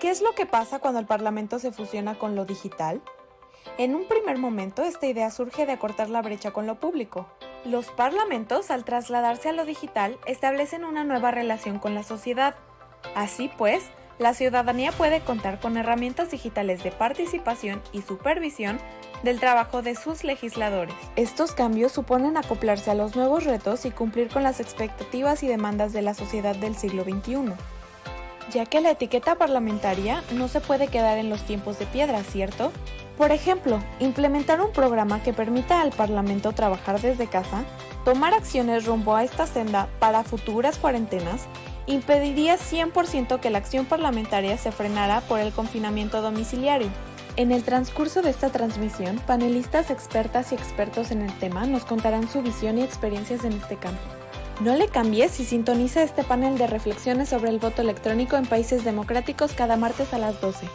¿Qué es lo que pasa cuando el Parlamento se fusiona con lo digital? En un primer momento, esta idea surge de acortar la brecha con lo público. Los parlamentos, al trasladarse a lo digital, establecen una nueva relación con la sociedad. Así pues, la ciudadanía puede contar con herramientas digitales de participación y supervisión del trabajo de sus legisladores. Estos cambios suponen acoplarse a los nuevos retos y cumplir con las expectativas y demandas de la sociedad del siglo XXI, ya que la etiqueta parlamentaria no se puede quedar en los tiempos de piedra, ¿cierto? Por ejemplo, implementar un programa que permita al Parlamento trabajar desde casa, tomar acciones rumbo a esta senda para futuras cuarentenas, impediría 100% que la acción parlamentaria se frenara por el confinamiento domiciliario. En el transcurso de esta transmisión, panelistas expertas y expertos en el tema nos contarán su visión y experiencias en este campo. No le cambies y sintoniza este panel de reflexiones sobre el voto electrónico en países democráticos cada martes a las 12.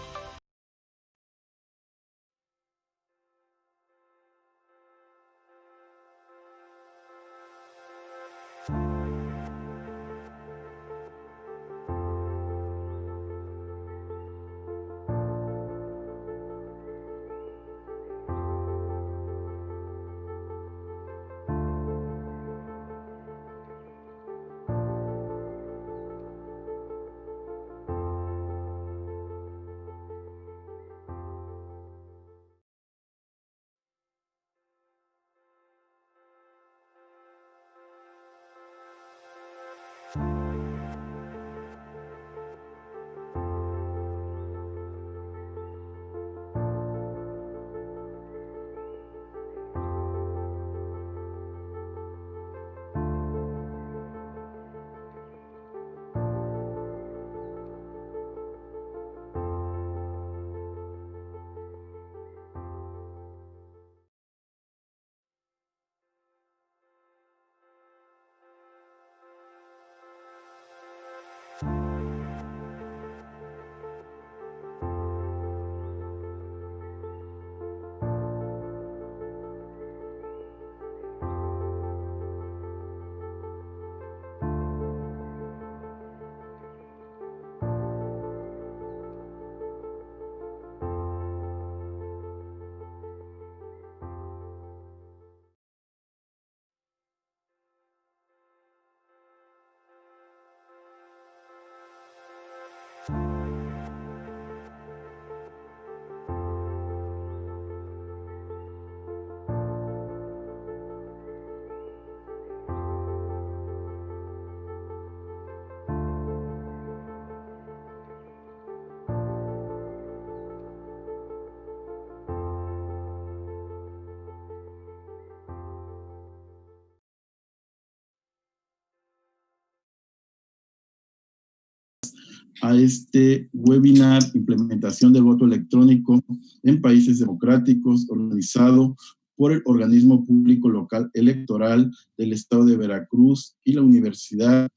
A este webinar Implementación del voto electrónico en países democráticos, organizado por el Organismo Público Local Electoral del Estado de Veracruz y la Universidad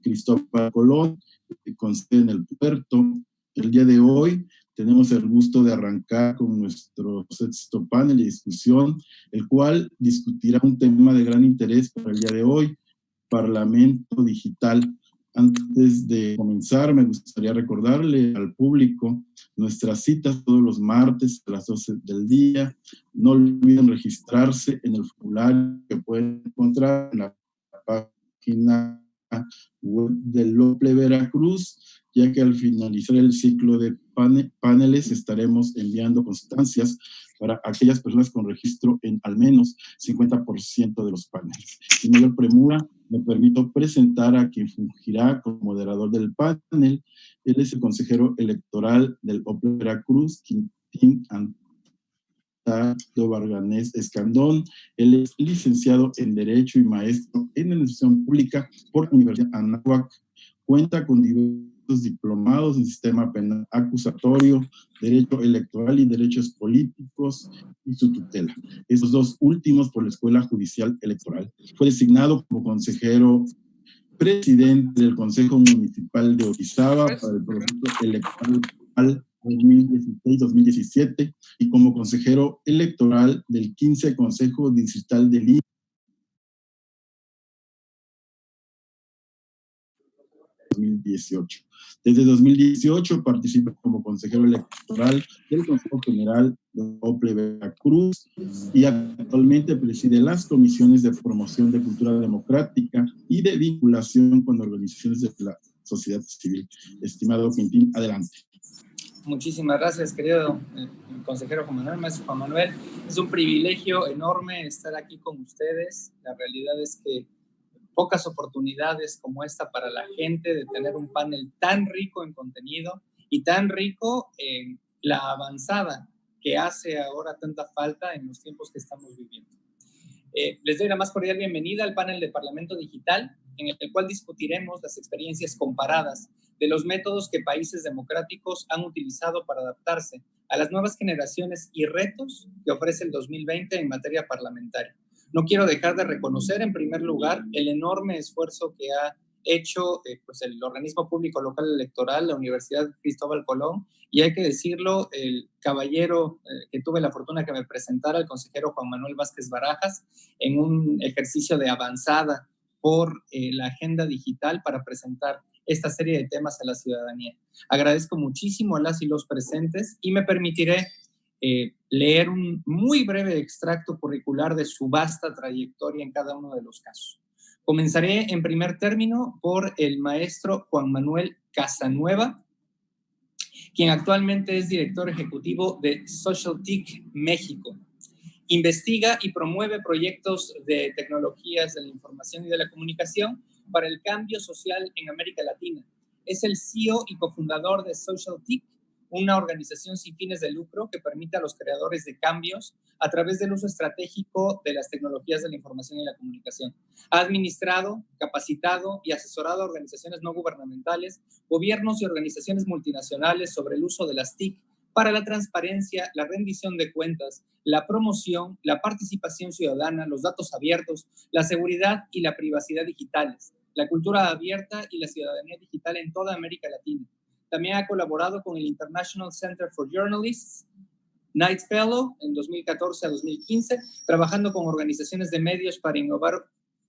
Cristóbal Colón, con sede en el puerto. El día de hoy tenemos el gusto de arrancar con nuestro sexto panel de discusión, el cual discutirá un tema de gran interés para el día de hoy: Parlamento digital. Antes de comenzar, me gustaría recordarle al público nuestras citas todos los martes a las 12 del día. No olviden registrarse en el formulario que pueden encontrar en la página web del LOPLE Veracruz, ya que al finalizar el ciclo de paneles estaremos enviando constancias para aquellas personas con registro en al menos 50% de los paneles. Sin mayor premura, me permito presentar a quien fungirá como moderador del panel. Él es el consejero electoral del OPLE Veracruz, Quintín Antario Barganés Escandón. Él es licenciado en Derecho y maestro en Administración Pública por la Universidad Anáhuac. Cuenta con diversos diplomados en Sistema Penal Acusatorio, Derecho Electoral y Derechos Políticos y su tutela. Estos dos últimos por la Escuela Judicial Electoral. Fue designado como consejero presidente del Consejo Municipal de Orizaba para el proceso electoral 2016-2017 y como consejero electoral del 15 Consejo Distrital del INE 2018. Desde 2018 participa como consejero electoral del Consejo General de OPLE Veracruz y actualmente preside las comisiones de promoción de cultura democrática y de vinculación con organizaciones de la sociedad civil. Estimado Quintín, adelante. Muchísimas gracias, querido consejero Juan Manuel, maestro Juan Manuel. Es un privilegio enorme estar aquí con ustedes. La realidad es que pocas oportunidades como esta para la gente de tener un panel tan rico en contenido y tan rico en la avanzada que hace ahora tanta falta en los tiempos que estamos viviendo. Les doy la más cordial bienvenida al panel de Parlamento Digital, en el cual discutiremos las experiencias comparadas de los métodos que países democráticos han utilizado para adaptarse a las nuevas generaciones y retos que ofrece el 2020 en materia parlamentaria. No quiero dejar de reconocer, en primer lugar, el enorme esfuerzo que ha hecho pues el organismo público local electoral, la Universidad Cristóbal Colón, y hay que decirlo, el caballero que tuve la fortuna que me presentara, el consejero Juan Manuel Vázquez Barajas, en un ejercicio de avanzada por la agenda digital para presentar esta serie de temas a la ciudadanía. Agradezco muchísimo a las y los presentes y me permitiré leer un muy breve extracto curricular de su vasta trayectoria en cada uno de los casos. Comenzaré en primer término por el maestro Juan Manuel Casanueva, quien actualmente es director ejecutivo de SocialTIC México. Investiga y promueve proyectos de tecnologías de la información y de la comunicación para el cambio social en América Latina. Es el CEO y cofundador de SocialTIC, una organización sin fines de lucro que permite a los creadores de cambios a través del uso estratégico de las tecnologías de la información y la comunicación. Ha administrado, capacitado y asesorado a organizaciones no gubernamentales, gobiernos y organizaciones multinacionales sobre el uso de las TIC para la transparencia, la rendición de cuentas, la promoción, la participación ciudadana, los datos abiertos, la seguridad y la privacidad digitales, la cultura abierta y la ciudadanía digital en toda América Latina. También ha colaborado con el International Center for Journalists, Knight Fellow, en 2014 a 2015, trabajando con organizaciones de medios para innovar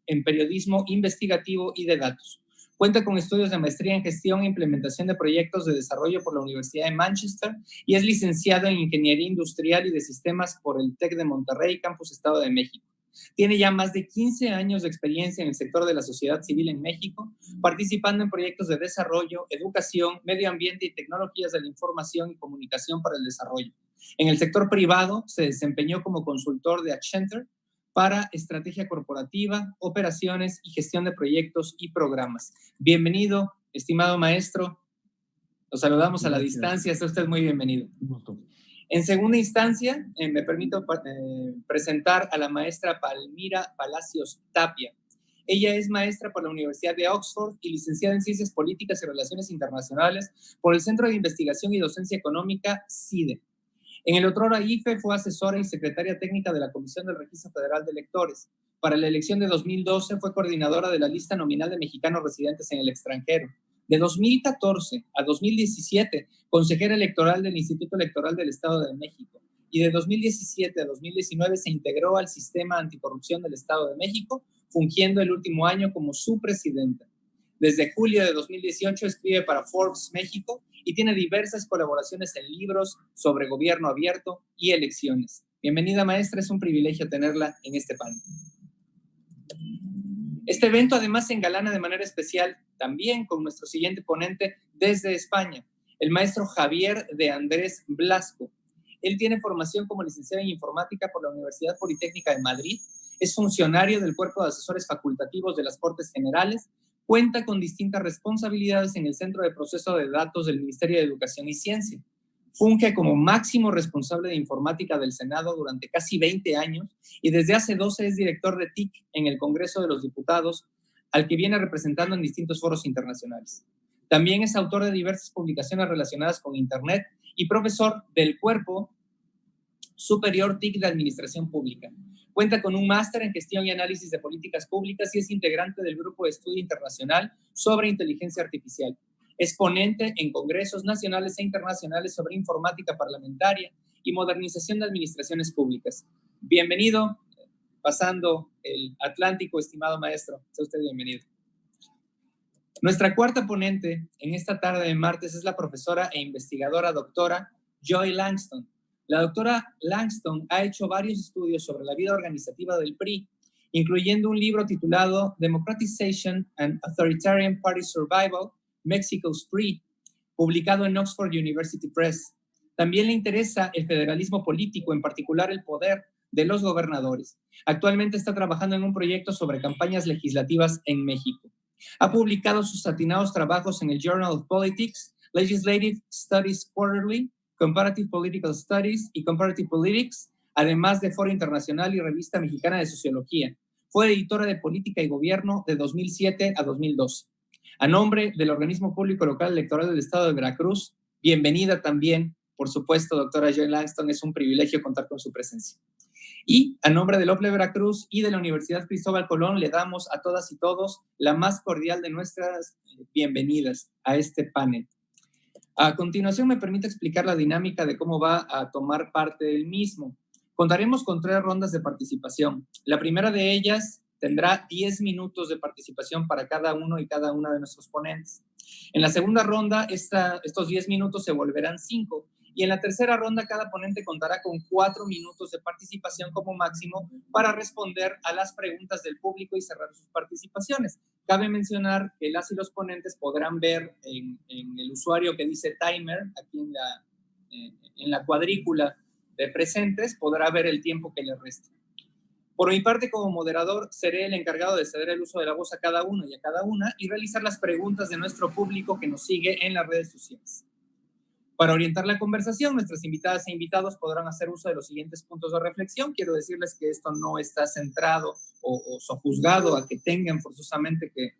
en periodismo investigativo y de datos. Cuenta con estudios de maestría en gestión e implementación de proyectos de desarrollo por la Universidad de Manchester y es licenciado en Ingeniería Industrial y de Sistemas por el TEC de Monterrey, Campus Estado de México. Tiene ya más de 15 años de experiencia en el sector de la sociedad civil en México, participando en proyectos de desarrollo, educación, medio ambiente y tecnologías de la información y comunicación para el desarrollo. En el sector privado se desempeñó como consultor de Accenture para estrategia corporativa, operaciones y gestión de proyectos y programas. Bienvenido, estimado maestro. Los saludamos a la distancia. Está usted muy bienvenido. En segunda instancia, me permito presentar a la maestra Palmira Palacios Tapia. Ella es maestra por la Universidad de Oxford y licenciada en Ciencias Políticas y Relaciones Internacionales por el Centro de Investigación y Docencia Económica, CIDE. En el otrora IFE fue asesora y secretaria técnica de la Comisión del Registro Federal de Electores. Para la elección de 2012 fue coordinadora de la lista nominal de mexicanos residentes en el extranjero. De 2014 a 2017, consejera electoral del Instituto Electoral del Estado de México. Y de 2017 a 2019 se integró al Sistema Anticorrupción del Estado de México, fungiendo el último año como su presidenta. Desde julio de 2018 escribe para Forbes México y tiene diversas colaboraciones en libros sobre gobierno abierto y elecciones. Bienvenida, maestra, es un privilegio tenerla en este panel. Este evento además se engalana de manera especial también con nuestro siguiente ponente desde España, el maestro Javier de Andrés Blasco. Él tiene formación como licenciado en informática por la Universidad Politécnica de Madrid, es funcionario del Cuerpo de Asesores Facultativos de las Cortes Generales, cuenta con distintas responsabilidades en el Centro de Proceso de Datos del Ministerio de Educación y Ciencia. Funge como máximo responsable de informática del Senado durante casi 20 años y desde hace 12 es director de TIC en el Congreso de los Diputados, al que viene representando en distintos foros internacionales. También es autor de diversas publicaciones relacionadas con Internet y profesor del Cuerpo Superior TIC de Administración Pública. Cuenta con un máster en Gestión y Análisis de Políticas Públicas y es integrante del Grupo de Estudio Internacional sobre Inteligencia Artificial. Es ponente en congresos nacionales e internacionales sobre informática parlamentaria y modernización de administraciones públicas. Bienvenido, pasando el Atlántico, estimado maestro. Sea usted bienvenido. Nuestra cuarta ponente en esta tarde de martes es la profesora e investigadora doctora Joy Langston. La doctora Langston ha hecho varios estudios sobre la vida organizativa del PRI, incluyendo un libro titulado Democratization and Authoritarian Party Survival, Mexico Spree, publicado en Oxford University Press. También le interesa el federalismo político, en particular el poder de los gobernadores. Actualmente está trabajando en un proyecto sobre campañas legislativas en México. Ha publicado sus atinados trabajos en el Journal of Politics, Legislative Studies Quarterly, Comparative Political Studies y Comparative Politics, además de Foro Internacional y Revista Mexicana de Sociología. Fue editora de Política y Gobierno de 2007 a 2012. A nombre del Organismo Público Local Electoral del Estado de Veracruz, bienvenida también, por supuesto, doctora Joy Langston, es un privilegio contar con su presencia. Y a nombre del OPLE Veracruz y de la Universidad Cristóbal Colón, le damos a todas y todos la más cordial de nuestras bienvenidas a este panel. A continuación, me permite explicar la dinámica de cómo va a tomar parte del mismo. Contaremos con 3 rondas de participación. La primera de ellas tendrá 10 minutos de participación para cada uno y cada una de nuestros ponentes. En la segunda ronda, estos 10 minutos se volverán 5. Y en la tercera ronda, cada ponente contará con 4 minutos de participación como máximo para responder a las preguntas del público y cerrar sus participaciones. Cabe mencionar que las y los ponentes podrán ver en el usuario que dice timer, aquí en la cuadrícula de presentes, podrá ver el tiempo que le resta. Por mi parte, como moderador, seré el encargado de ceder el uso de la voz a cada uno y a cada una y realizar las preguntas de nuestro público que nos sigue en las redes sociales. Para orientar la conversación, nuestras invitadas e invitados podrán hacer uso de los siguientes puntos de reflexión. Quiero decirles que esto no está centrado o sojuzgado a que tengan forzosamente que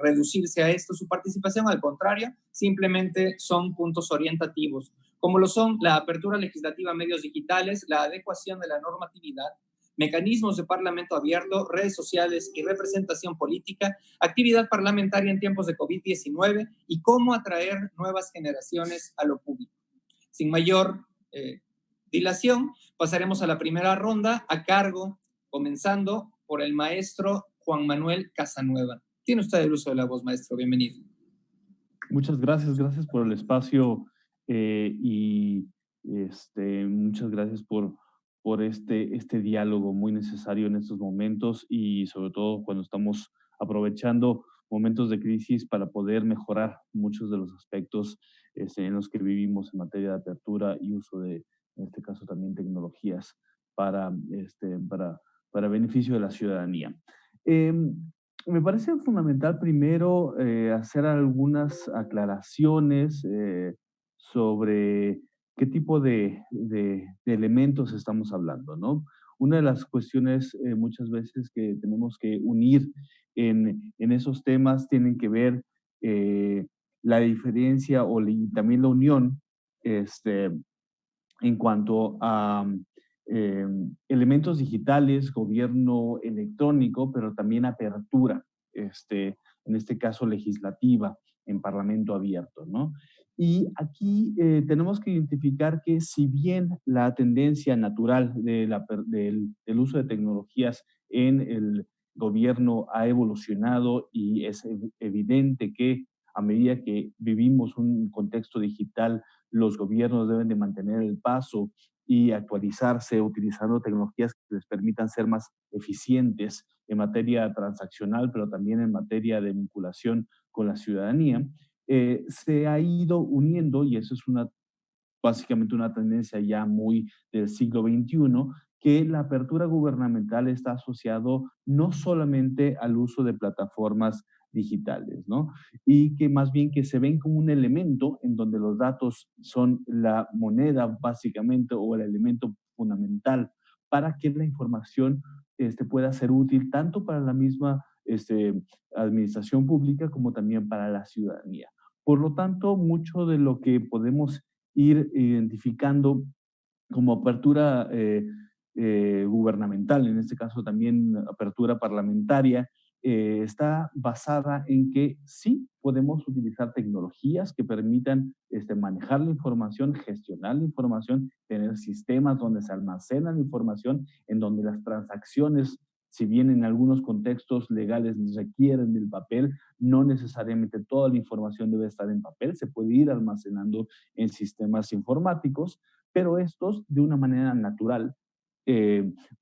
reducirse a esto su participación. Al contrario, simplemente son puntos orientativos, como lo son la apertura legislativa a medios digitales, la adecuación de la normatividad, mecanismos de parlamento abierto, redes sociales y representación política, actividad parlamentaria en tiempos de COVID-19 y cómo atraer nuevas generaciones a lo público. Sin mayor dilación, pasaremos a la primera ronda a cargo, comenzando por el maestro Juan Manuel Casanueva. Tiene usted el uso de la voz, maestro. Bienvenido. Muchas gracias por el espacio y muchas gracias por este diálogo muy necesario en estos momentos y sobre todo cuando estamos aprovechando momentos de crisis para poder mejorar muchos de los aspectos en los que vivimos en materia de apertura y uso de, en este caso también, tecnologías para beneficio de la ciudadanía. Me parece fundamental primero hacer algunas aclaraciones sobre qué tipo de elementos estamos hablando, ¿no? Una de las cuestiones muchas veces que tenemos que unir en esos temas tienen que ver la diferencia y también la unión en cuanto a elementos digitales, gobierno electrónico, pero también apertura, en este caso legislativa, en parlamento abierto, ¿no? Y aquí tenemos que identificar que si bien la tendencia natural del uso de tecnologías en el gobierno ha evolucionado y es evidente que a medida que vivimos un contexto digital, los gobiernos deben de mantener el paso y actualizarse utilizando tecnologías que les permitan ser más eficientes en materia transaccional, pero también en materia de vinculación con la ciudadanía, se ha ido uniendo, y eso es básicamente una tendencia ya muy del siglo XXI, que la apertura gubernamental está asociado no solamente al uso de plataformas digitales, ¿no? Y que más bien que se ven como un elemento en donde los datos son la moneda básicamente o el elemento fundamental para que la información pueda ser útil tanto para la misma administración pública como también para la ciudadanía. Por lo tanto, mucho de lo que podemos ir identificando como apertura gubernamental, en este caso también apertura parlamentaria, está basada en que sí podemos utilizar tecnologías que permitan manejar la información, gestionar la información, tener sistemas donde se almacena la información, en donde las transacciones, si bien en algunos contextos legales requieren del papel, no necesariamente toda la información debe estar en papel, se puede ir almacenando en sistemas informáticos, pero estos de una manera natural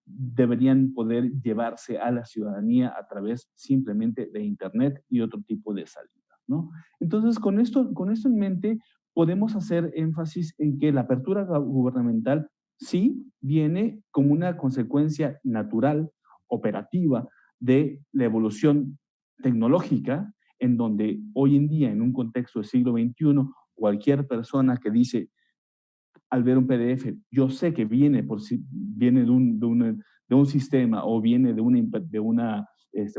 deberían poder llevarse a la ciudadanía a través simplemente de Internet y otro tipo de salida. ¿no? Entonces, con esto en mente, podemos hacer énfasis en que la apertura gubernamental sí viene como una consecuencia natural, operativa, de la evolución tecnológica, en donde hoy en día, en un contexto del siglo XXI, cualquier persona que dice, al ver un PDF, yo sé que viene, viene de un sistema o viene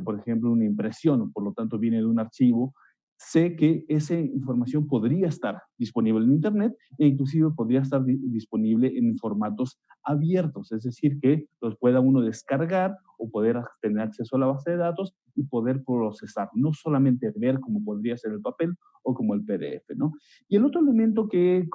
por ejemplo, una impresión, por lo tanto viene de un archivo, sé que esa información podría estar disponible en Internet e inclusive podría estar disponible en formatos abiertos, es decir, que los pueda uno descargar o poder tener acceso a la base de datos y poder procesar, no solamente ver como podría ser el papel o como el PDF, ¿no? Y el otro elemento que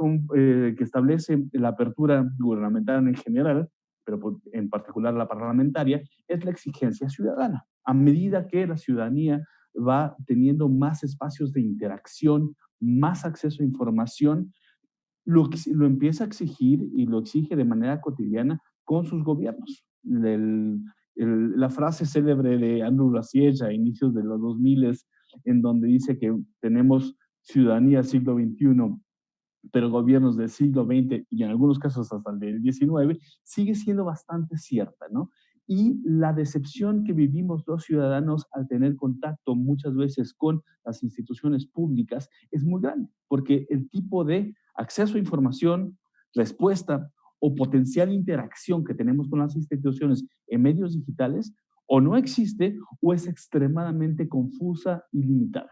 establece la apertura gubernamental en general, pero en particular la parlamentaria, es la exigencia ciudadana. A medida que la ciudadanía va teniendo más espacios de interacción, más acceso a información, lo empieza a exigir y lo exige de manera cotidiana con sus gobiernos. La frase célebre de Andrew Raciege a inicios de los 2000, en donde dice que tenemos ciudadanía siglo XXI, pero gobiernos del siglo XX y en algunos casos hasta el del XIX, sigue siendo bastante cierta, ¿no? Y la decepción que vivimos los ciudadanos al tener contacto muchas veces con las instituciones públicas es muy grande, porque el tipo de acceso a información, respuesta o potencial interacción que tenemos con las instituciones en medios digitales o no existe o es extremadamente confusa y limitada.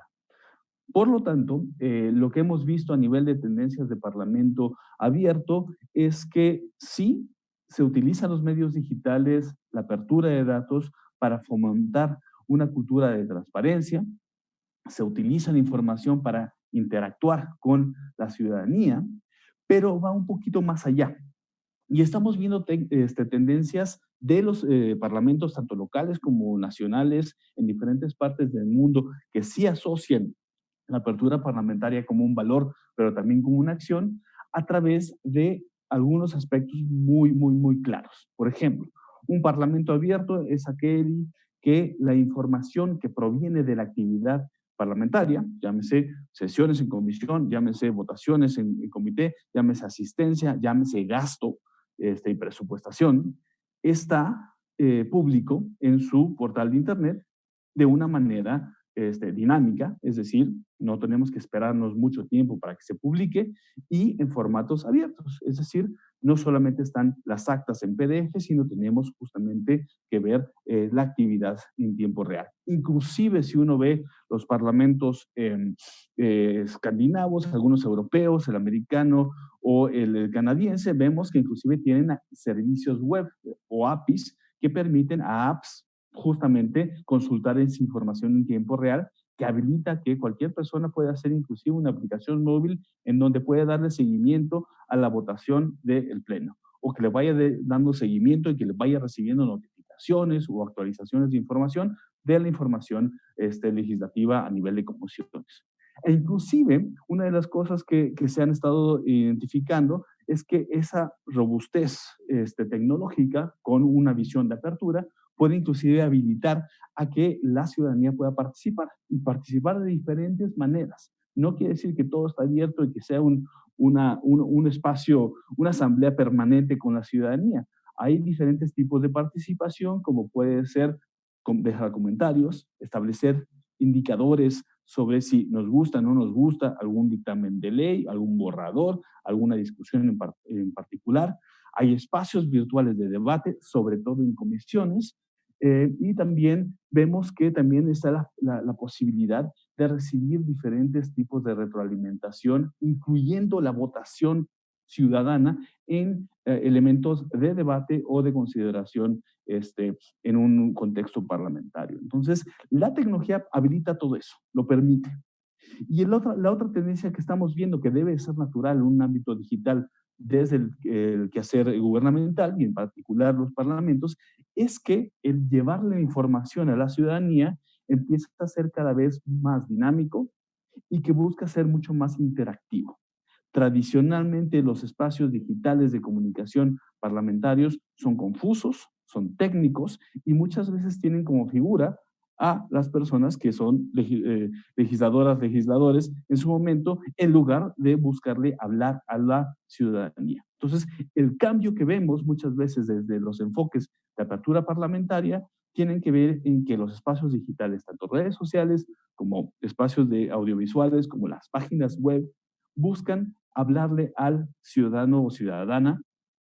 Por lo tanto, lo que hemos visto a nivel de tendencias de parlamento abierto es que sí se utilizan los medios digitales, la apertura de datos para fomentar una cultura de transparencia, se utiliza la información para interactuar con la ciudadanía, pero va un poquito más allá. Y estamos viendo tendencias de los parlamentos, tanto locales como nacionales, en diferentes partes del mundo, que sí asocian la apertura parlamentaria como un valor, pero también como una acción, a través de algunos aspectos muy claros. Por ejemplo, un parlamento abierto es aquel que la información que proviene de la actividad parlamentaria, llámese sesiones en comisión, llámese votaciones en comité, llámese asistencia, llámese gasto y presupuestación, está público en su portal de internet de una manera dinámica, es decir, no tenemos que esperarnos mucho tiempo para que se publique y en formatos abiertos, es decir, no solamente están las actas en PDF, sino tenemos justamente que ver la actividad en tiempo real. Inclusive si uno ve los parlamentos escandinavos, algunos europeos, el americano o el canadiense, vemos que inclusive tienen servicios web o APIs que permiten a apps justamente consultar esa información en tiempo real, que habilita que cualquier persona pueda hacer inclusive una aplicación móvil en donde puede darle seguimiento a la votación del Pleno, o que le vaya dando seguimiento y que le vaya recibiendo notificaciones o actualizaciones de información de la información legislativa a nivel de comisiones. E inclusive, una de las cosas que se han estado identificando es que esa robustez tecnológica con una visión de apertura puede inclusive habilitar a que la ciudadanía pueda participar y participar de diferentes maneras. No quiere decir que todo está abierto y que sea un espacio, una asamblea permanente con la ciudadanía. Hay diferentes tipos de participación, como puede ser dejar comentarios, establecer indicadores sobre si nos gusta o no nos gusta algún dictamen de ley, algún borrador, alguna discusión en particular. Hay espacios virtuales de debate, sobre todo en comisiones, y también vemos que también está la posibilidad de recibir diferentes tipos de retroalimentación, incluyendo la votación ciudadana en elementos de debate o de consideración en un contexto parlamentario. Entonces, la tecnología habilita todo eso, lo permite. Y la otra tendencia que estamos viendo que debe ser natural en un ámbito digital desde el quehacer gubernamental y en particular los parlamentos, es que el llevarle información a la ciudadanía empieza a ser cada vez más dinámico y que busca ser mucho más interactivo. Tradicionalmente los espacios digitales de comunicación parlamentarios son confusos, son técnicos y muchas veces tienen como figura a las personas que son legisladoras, legisladores en su momento, en lugar de buscarle hablar a la ciudadanía. Entonces, el cambio que vemos muchas veces desde los enfoques de apertura parlamentaria tienen que ver en que los espacios digitales, tanto redes sociales como espacios de audiovisuales, como las páginas web, buscan hablarle al ciudadano o ciudadana,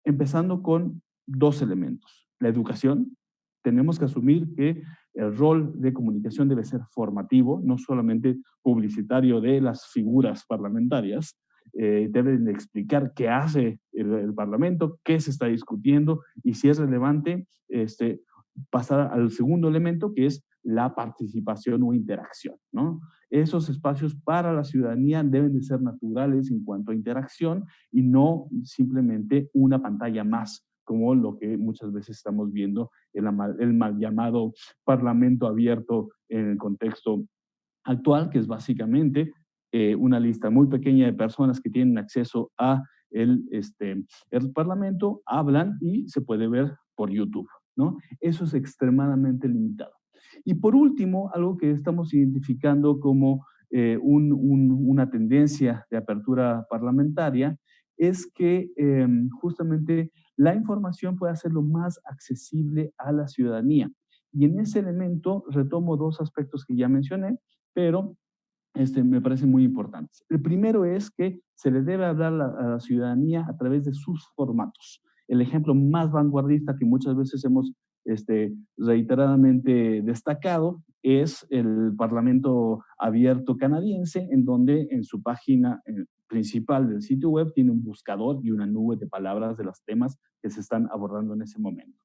empezando con dos elementos. La educación. Tenemos que asumir que el rol de comunicación debe ser formativo, no solamente publicitario de las figuras parlamentarias. Deben de explicar qué hace el Parlamento, qué se está discutiendo y si es relevante pasar al segundo elemento, que es la participación o interacción, ¿no? Esos espacios para la ciudadanía deben de ser naturales en cuanto a interacción y no simplemente una pantalla más, como lo que muchas veces estamos viendo en el mal llamado Parlamento abierto en el contexto actual, que es básicamente una lista muy pequeña de personas que tienen acceso a el Parlamento, hablan y se puede ver por YouTube, ¿no? Eso es extremadamente limitado. Y por último, algo que estamos identificando como una tendencia de apertura parlamentaria es que justamente la información puede hacerlo más accesible a la ciudadanía. Y en ese elemento retomo dos aspectos que ya mencioné, pero me parecen muy importantes. El primero es que se le debe hablar a la ciudadanía a través de sus formatos. El ejemplo más vanguardista que muchas veces hemos reiteradamente destacado es el Parlamento abierto canadiense, en donde en su página principal del sitio web tiene un buscador y una nube de palabras de los temas que se están abordando en ese momento.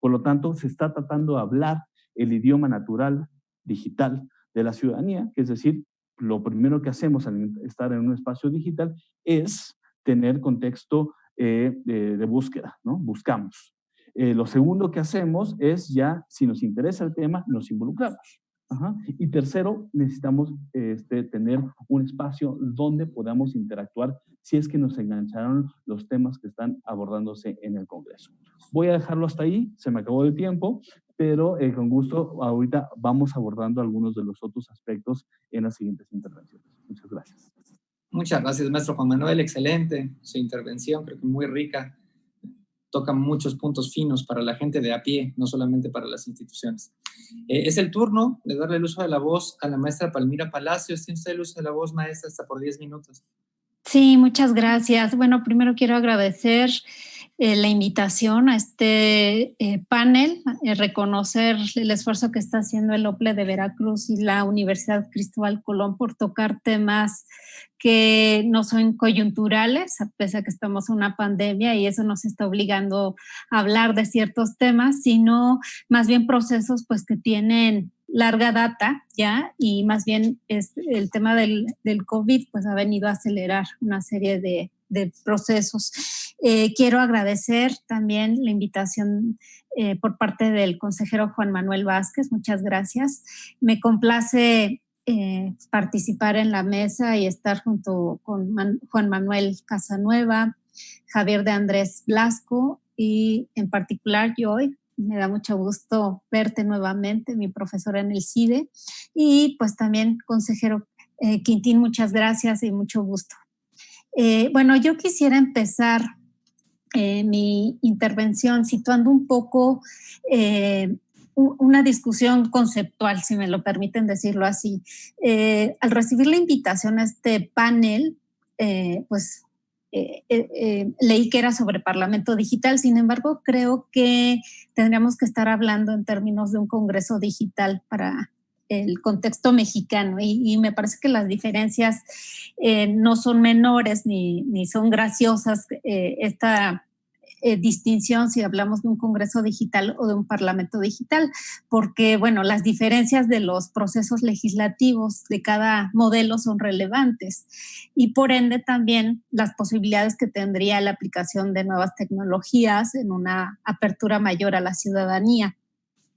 Por lo tanto, se está tratando de hablar el idioma natural, digital, de la ciudadanía, que es decir, lo primero que hacemos al estar en un espacio digital es tener contexto de búsqueda, ¿no? Buscamos. Lo segundo que hacemos es ya, si nos interesa el tema, nos involucramos. Ajá. Y tercero, necesitamos tener un espacio donde podamos interactuar si es que nos engancharon los temas que están abordándose en el Congreso. Voy a dejarlo hasta ahí, se me acabó el tiempo, pero con gusto ahorita vamos abordando algunos de los otros aspectos en las siguientes intervenciones. Muchas gracias. Muchas gracias, maestro Juan Manuel. Excelente su intervención, creo que muy rica. Toca muchos puntos finos para la gente de a pie, no solamente para las instituciones. Es el turno de darle el uso de la voz a la maestra Palmira Palacios. Tiene usted el uso de la voz, maestra, hasta por 10 minutos. Sí, muchas gracias. Bueno, primero quiero agradecer la invitación a este panel, reconocer el esfuerzo que está haciendo el OPLE de Veracruz y la Universidad Cristóbal Colón por tocar temas que no son coyunturales, a pesar de que estamos en una pandemia y eso nos está obligando a hablar de ciertos temas, sino más bien procesos pues que tienen larga data ya, y más bien el tema del COVID pues ha venido a acelerar una serie de procesos. Quiero agradecer también la invitación por parte del consejero Juan Manuel Vázquez, muchas gracias. Me complace participar en la mesa y estar junto con Juan Manuel Casanueva, Javier de Andrés Blasco y en particular yo hoy. Me da mucho gusto verte nuevamente, mi profesora en el CIDE. Y pues también, consejero Quintín, muchas gracias y mucho gusto. Bueno, yo quisiera empezar mi intervención situando un poco una discusión conceptual, si me lo permiten decirlo así. Al recibir la invitación a este panel, pues leí que era sobre Parlamento Digital, sin embargo, creo que tendríamos que estar hablando en términos de un Congreso digital para el contexto mexicano y me parece que las diferencias no son menores ni son graciosas. Esta distinción si hablamos de un Congreso digital o de un Parlamento digital, porque, bueno, las diferencias de los procesos legislativos de cada modelo son relevantes y por ende también las posibilidades que tendría la aplicación de nuevas tecnologías en una apertura mayor a la ciudadanía,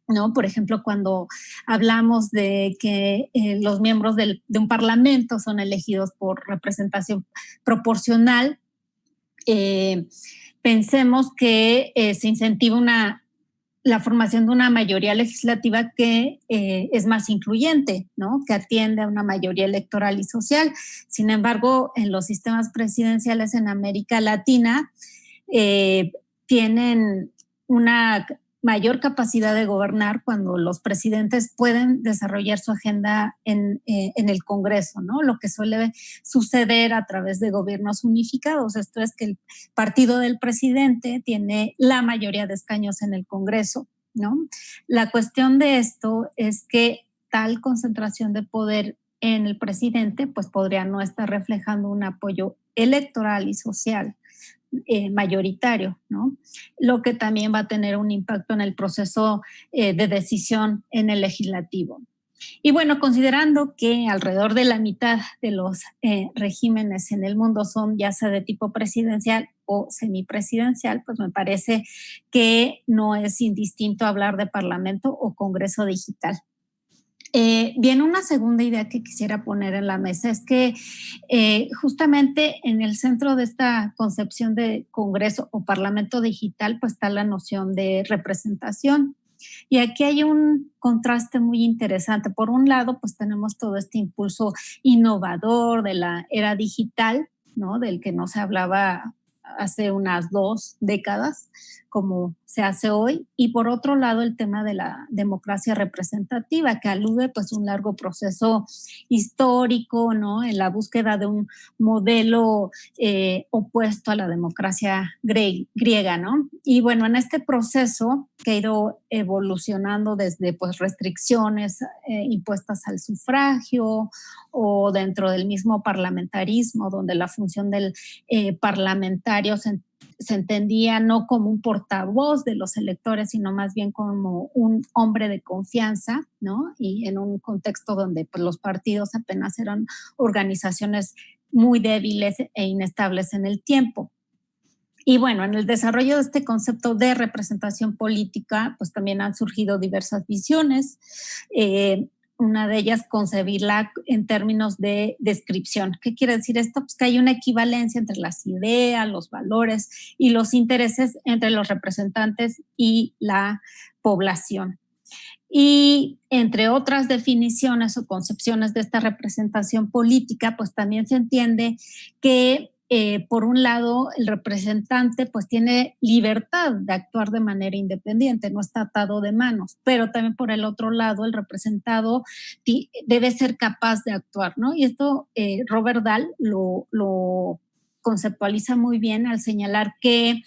¿no? Por ejemplo, cuando hablamos de que los miembros de un parlamento son elegidos por representación proporcional, pensemos que se incentiva una la formación de una mayoría legislativa que es más incluyente, ¿no? Que atiende a una mayoría electoral y social. Sin embargo, en los sistemas presidenciales en América Latina tienen una mayor capacidad de gobernar cuando los presidentes pueden desarrollar su agenda en el Congreso, ¿no? Lo que suele suceder a través de gobiernos unificados. Esto es que el partido del presidente tiene la mayoría de escaños en el Congreso, ¿no? La cuestión de esto es que tal concentración de poder en el presidente pues podría no estar reflejando un apoyo electoral y social mayoritario, ¿no? Lo que también va a tener un impacto en el proceso de decisión en el legislativo. Y bueno, considerando que alrededor de la mitad de los regímenes en el mundo son ya sea de tipo presidencial o semipresidencial, pues me parece que no es indistinto hablar de parlamento o congreso digital. Bien, una segunda idea que quisiera poner en la mesa es que justamente en el centro de esta concepción de congreso o parlamento digital pues está la noción de representación. Y aquí hay un contraste muy interesante. Por un lado, pues tenemos todo este impulso innovador de la era digital, ¿no? Del que no se hablaba hace unas 2 décadas, como se hace hoy, y por otro lado el tema de la democracia representativa, que alude pues un largo proceso histórico, ¿no? En la búsqueda de un modelo opuesto a la democracia griega, ¿no? Y bueno, en este proceso que ha ido evolucionando desde pues restricciones impuestas al sufragio o dentro del mismo parlamentarismo, donde la función del parlamentario se entendía no como un portavoz de los electores, sino más bien como un hombre de confianza, ¿no? Y en un contexto donde pues, los partidos apenas eran organizaciones muy débiles e inestables en el tiempo. Y bueno, en el desarrollo de este concepto de representación política, pues también han surgido diversas visiones. Una de ellas, concebirla en términos de descripción. ¿Qué quiere decir esto? Pues que hay una equivalencia entre las ideas, los valores y los intereses entre los representantes y la población. Y entre otras definiciones o concepciones de esta representación política, pues también se entiende que por un lado, el representante pues tiene libertad de actuar de manera independiente, no está atado de manos, pero también por el otro lado, el representado debe ser capaz de actuar, ¿no? Y esto Robert Dahl lo conceptualiza muy bien al señalar que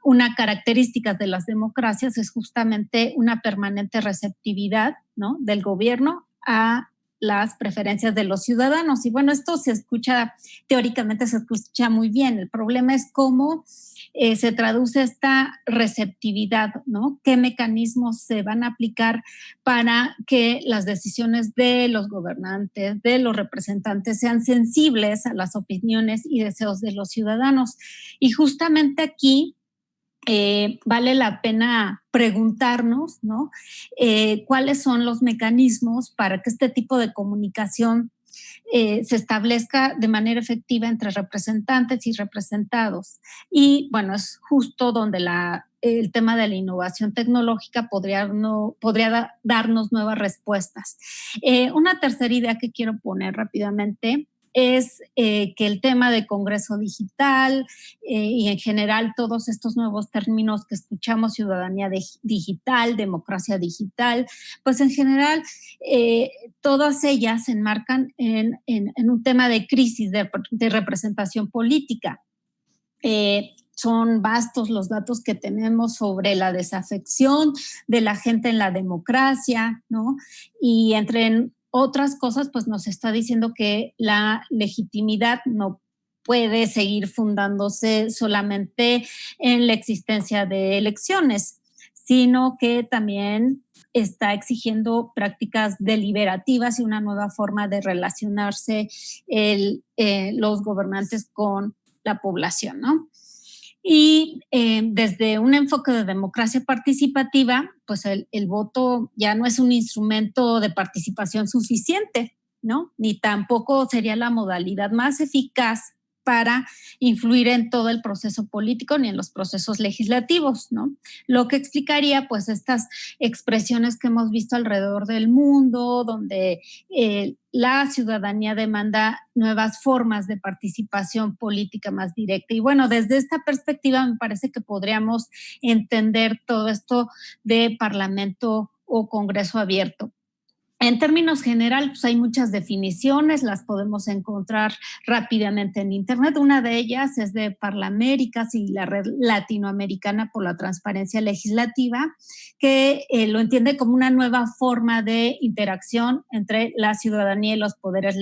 una característica de las democracias es justamente una permanente receptividad, ¿no? Del gobierno a las preferencias de los ciudadanos. Y bueno, esto se escucha, teóricamente se escucha muy bien. El problema es cómo se traduce esta receptividad, ¿no? ¿Qué mecanismos se van a aplicar para que las decisiones de los gobernantes, de los representantes, sean sensibles a las opiniones y deseos de los ciudadanos? Y justamente aquí vale la pena preguntarnos, ¿no? ¿Cuáles son los mecanismos para que este tipo de comunicación se establezca de manera efectiva entre representantes y representados? Y bueno, es justo donde el tema de la innovación tecnológica podría darnos nuevas respuestas. Una tercera idea que quiero poner rápidamente es que el tema de Congreso Digital y en general todos estos nuevos términos que escuchamos, ciudadanía digital, democracia digital, pues en general todas ellas se enmarcan en un tema de crisis de representación política. Son vastos los datos que tenemos sobre la desafección de la gente en la democracia, ¿no? Y entre otras cosas, pues nos está diciendo que la legitimidad no puede seguir fundándose solamente en la existencia de elecciones, sino que también está exigiendo prácticas deliberativas y una nueva forma de relacionarse los gobernantes con la población, ¿no? Y desde un enfoque de democracia participativa, pues el voto ya no es un instrumento de participación suficiente, ¿no? Ni tampoco sería la modalidad más eficaz para influir en todo el proceso político ni en los procesos legislativos, ¿no? Lo que explicaría pues estas expresiones que hemos visto alrededor del mundo, donde la ciudadanía demanda nuevas formas de participación política más directa. Y bueno, desde esta perspectiva me parece que podríamos entender todo esto de parlamento o Congreso abierto. En términos generales, pues hay muchas definiciones, las podemos encontrar rápidamente en Internet. Una de ellas es de Parlaméricas y la Red Latinoamericana por la Transparencia Legislativa, que lo entiende como una nueva forma de interacción entre la ciudadanía y los poderes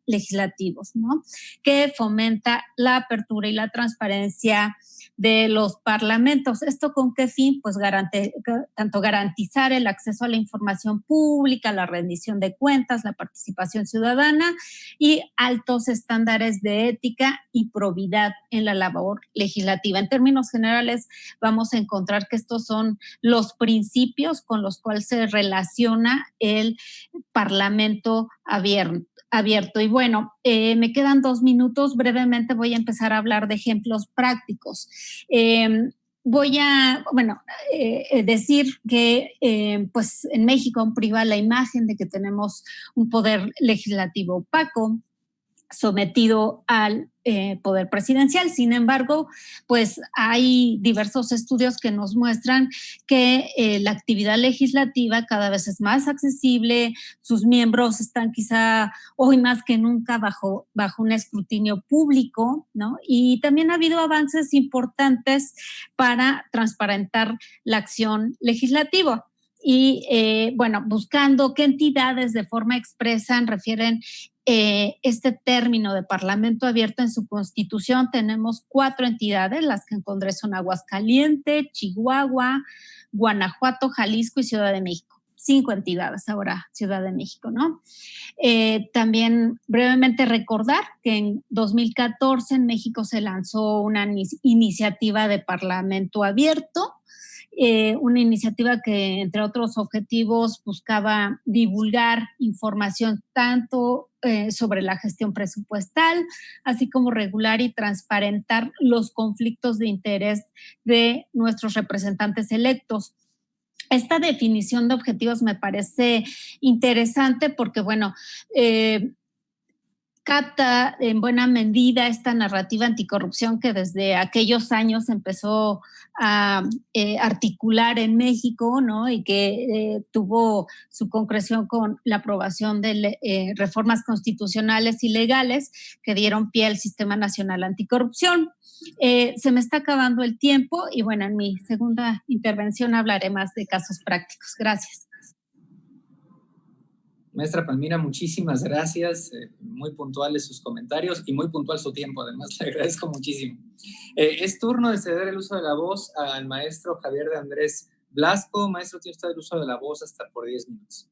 legislativos, ¿no? Que fomenta la apertura y la transparencia de los parlamentos. ¿Esto con qué fin? Pues tanto garantizar el acceso a la información pública, la rendición de cuentas, la participación ciudadana y altos estándares de ética y probidad en la labor legislativa. En términos generales, vamos a encontrar que estos son los principios con los cuales se relaciona el Parlamento abierto. Y bueno, me quedan 2 minutos. Brevemente voy a empezar a hablar de ejemplos prácticos. Voy a, decir que pues en México aún priva la imagen de que tenemos un poder legislativo opaco, sometido al poder presidencial. Sin embargo, pues hay diversos estudios que nos muestran que la actividad legislativa cada vez es más accesible, sus miembros están quizá hoy más que nunca bajo un escrutinio público, ¿no? Y también ha habido avances importantes para transparentar la acción legislativa. Y buscando qué entidades de forma expresa refieren este término de Parlamento abierto en su constitución. Tenemos 4 entidades, las que encontré son Aguascalientes, Chihuahua, Guanajuato, Jalisco y Ciudad de México. 5 entidades ahora, Ciudad de México, ¿no? También brevemente recordar que en 2014 en México se lanzó una iniciativa de Parlamento abierto, una iniciativa que, entre otros objetivos, buscaba divulgar información tanto sobre la gestión presupuestal, así como regular y transparentar los conflictos de interés de nuestros representantes electos. Esta definición de objetivos me parece interesante porque, capta en buena medida esta narrativa anticorrupción que desde aquellos años empezó a articular en México, ¿no? Y que tuvo su concreción con la aprobación de reformas constitucionales y legales que dieron pie al Sistema Nacional Anticorrupción. Se me está acabando el tiempo y en mi segunda intervención hablaré más de casos prácticos. Gracias. Maestra Palmira, muchísimas gracias. Muy puntuales sus comentarios y muy puntual su tiempo, además. Le agradezco muchísimo. Es turno de ceder el uso de la voz al maestro Javier de Andrés Blasco. Maestro, tiene usted el uso de la voz hasta por 10 minutos.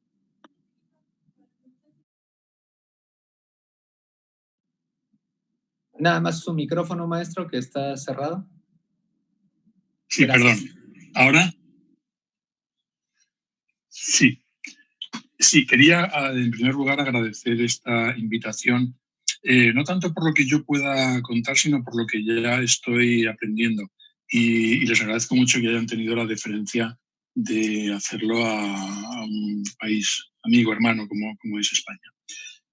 Nada más su micrófono, maestro, que está cerrado. Sí, gracias. Perdón. ¿Ahora? Sí. Sí, quería en primer lugar agradecer esta invitación, no tanto por lo que yo pueda contar, sino por lo que ya estoy aprendiendo. Y les agradezco mucho que hayan tenido la deferencia de hacerlo a un país amigo, hermano, como es España.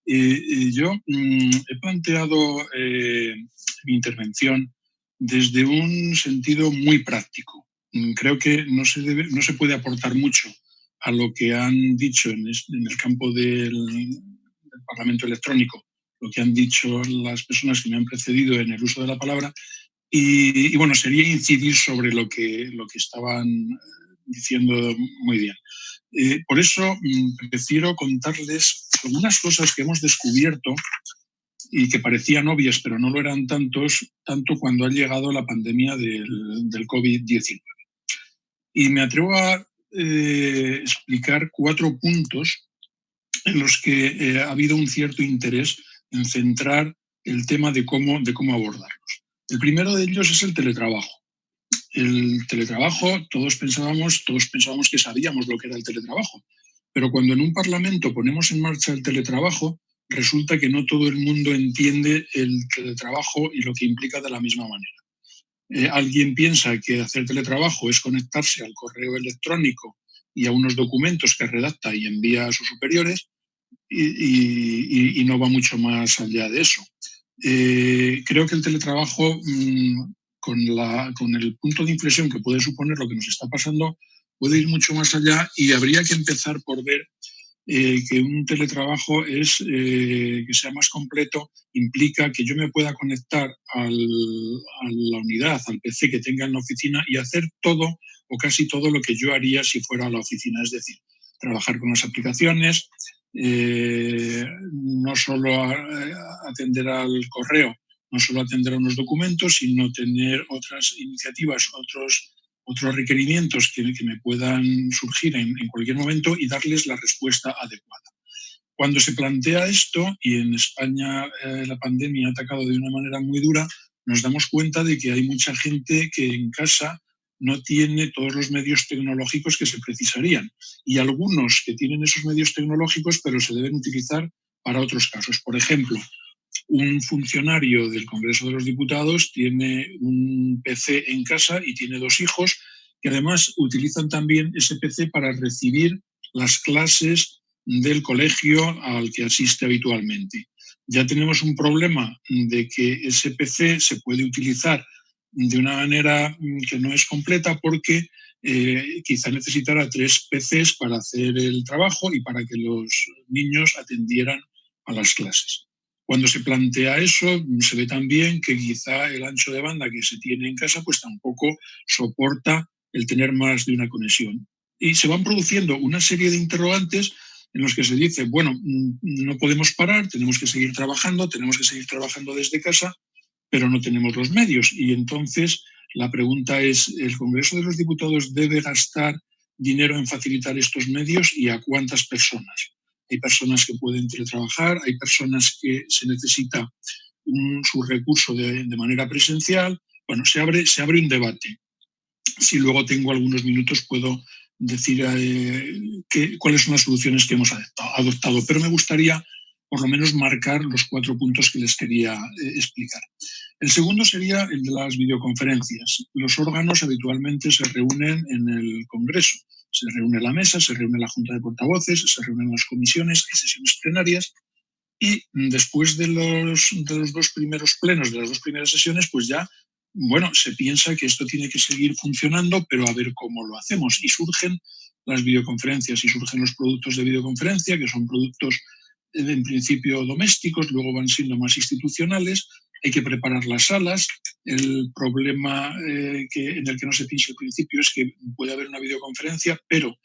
Yo he planteado mi intervención desde un sentido muy práctico. Creo que no se puede aportar mucho a lo que han dicho en el campo del Parlamento electrónico, lo que han dicho las personas que me han precedido en el uso de la palabra, y sería incidir sobre lo que estaban diciendo muy bien. Por eso prefiero contarles algunas cosas que hemos descubierto y que parecían obvias, pero no lo eran tanto cuando ha llegado la pandemia del COVID-19. Y me atrevo a explicar 4 puntos en los que ha habido un cierto interés en centrar el tema de cómo abordarlos. El primero de ellos es el teletrabajo. El teletrabajo, todos pensábamos que sabíamos lo que era el teletrabajo, pero cuando en un parlamento ponemos en marcha el teletrabajo, resulta que no todo el mundo entiende el teletrabajo y lo que implica de la misma manera. Alguien piensa que hacer teletrabajo es conectarse al correo electrónico y a unos documentos que redacta y envía a sus superiores y no va mucho más allá de eso. Creo que el teletrabajo, con el punto de inflexión que puede suponer lo que nos está pasando, puede ir mucho más allá y habría que empezar por ver que un teletrabajo que sea más completo, implica que yo me pueda conectar a la unidad, al PC que tenga en la oficina y hacer todo o casi todo lo que yo haría si fuera a la oficina. Es decir, trabajar con las aplicaciones, no solo atender al correo, no solo atender a unos documentos, sino tener otras iniciativas, otros requerimientos que me puedan surgir en cualquier momento y darles la respuesta adecuada. Cuando se plantea esto, y en España la pandemia ha atacado de una manera muy dura, nos damos cuenta de que hay mucha gente que en casa no tiene todos los medios tecnológicos que se precisarían. Y algunos que tienen esos medios tecnológicos, pero se deben utilizar para otros casos. Por ejemplo, un funcionario del Congreso de los Diputados tiene un PC en casa y tiene 2 hijos que además utilizan también ese PC para recibir las clases del colegio al que asiste habitualmente. Ya tenemos un problema de que ese PC se puede utilizar de una manera que no es completa porque quizá necesitara 3 PCs para hacer el trabajo y para que los niños atendieran a las clases. Cuando se plantea eso, se ve también que quizá el ancho de banda que se tiene en casa pues tampoco soporta el tener más de una conexión. Y se van produciendo una serie de interrogantes en los que se dice, bueno, no podemos parar, tenemos que seguir trabajando desde casa, pero no tenemos los medios. Y entonces la pregunta es, ¿el Congreso de los Diputados debe gastar dinero en facilitar estos medios y a cuántas personas? Hay personas que pueden teletrabajar, hay personas que se necesita su recurso de manera presencial. Bueno, se abre un debate. Si luego tengo algunos minutos puedo decir cuáles son las soluciones que hemos adoptado, pero me gustaría por lo menos marcar los 4 puntos que les quería explicar. El segundo sería el de las videoconferencias. Los órganos habitualmente se reúnen en el Congreso. Se reúne la mesa, se reúne la Junta de Portavoces, se reúnen las comisiones, hay sesiones plenarias y después de los 2 primeros plenos, de las 2 primeras sesiones, pues ya, bueno, se piensa que esto tiene que seguir funcionando, pero a ver cómo lo hacemos. Y surgen las videoconferencias y surgen los productos de videoconferencia, que son productos en principio domésticos, luego van siendo más institucionales. Hay que preparar las salas. El problema en el que no se piensa al principio es que puede haber una videoconferencia, pero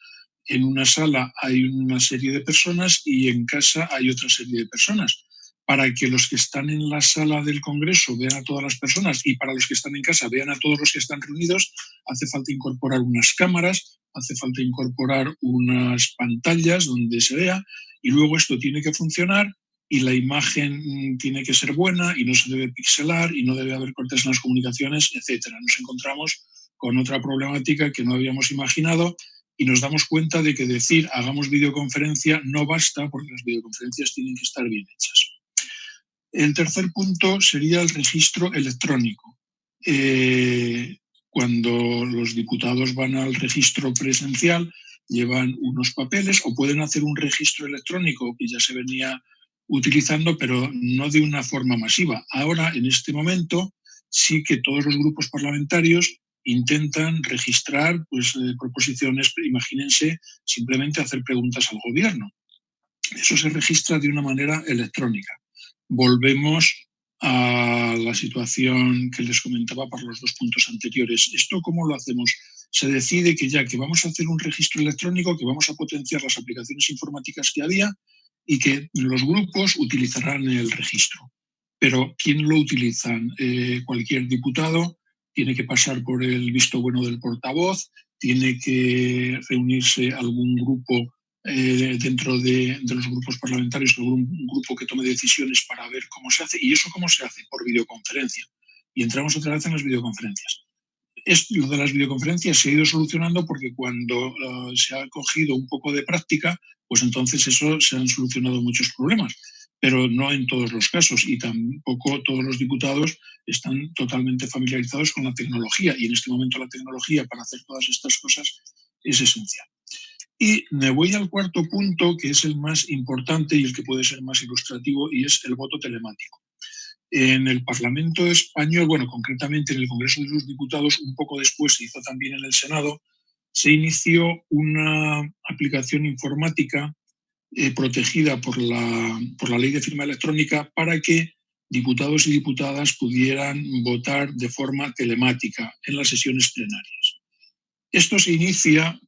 en una sala hay una serie de personas y en casa hay otra serie de personas. Para que los que están en la sala del Congreso vean a todas las personas y para los que están en casa vean a todos los que están reunidos, hace falta incorporar unas cámaras, hace falta incorporar unas pantallas donde se vea y luego esto tiene que funcionar y la imagen tiene que ser buena y no se debe pixelar y no debe haber cortes en las comunicaciones, etc. Nos encontramos con otra problemática que no habíamos imaginado y nos damos cuenta de que decir hagamos videoconferencia no basta porque las videoconferencias tienen que estar bien hechas. El tercer punto sería el registro electrónico. Cuando los diputados van al registro presencial, llevan unos papeles o pueden hacer un registro electrónico que ya se venía utilizando, pero no de una forma masiva. Ahora, en este momento, sí que todos los grupos parlamentarios intentan registrar proposiciones. Imagínense simplemente hacer preguntas al gobierno. Eso se registra de una manera electrónica. Volvemos a la situación que les comentaba para los 2 puntos anteriores. ¿Esto cómo lo hacemos? Se decide que ya que vamos a hacer un registro electrónico, que vamos a potenciar las aplicaciones informáticas que había y que los grupos utilizarán el registro. Pero ¿quién lo utilizan? Cualquier diputado tiene que pasar por el visto bueno del portavoz, tiene que reunirse algún grupo dentro de los grupos parlamentarios, algún grupo que tome decisiones para ver cómo se hace. ¿Y eso cómo se hace? Por videoconferencia. Y entramos otra vez en las videoconferencias. Lo de las videoconferencias se ha ido solucionando porque cuando se ha cogido un poco de práctica, pues entonces eso se han solucionado muchos problemas. pero no en todos los casos, y tampoco todos los diputados están totalmente familiarizados con la tecnología, y en este momento la tecnología para hacer todas estas cosas es esencial. Y me voy al cuarto punto, que es el más importante y el que puede ser más ilustrativo, y es el voto telemático. En el Parlamento español, bueno, concretamente en el Congreso de los Diputados, un poco después se hizo también en el Senado, se inició una aplicación informática protegida por la Ley de Firma Electrónica para que diputados y diputadas pudieran votar de forma telemática en las sesiones plenarias. Esto se inicia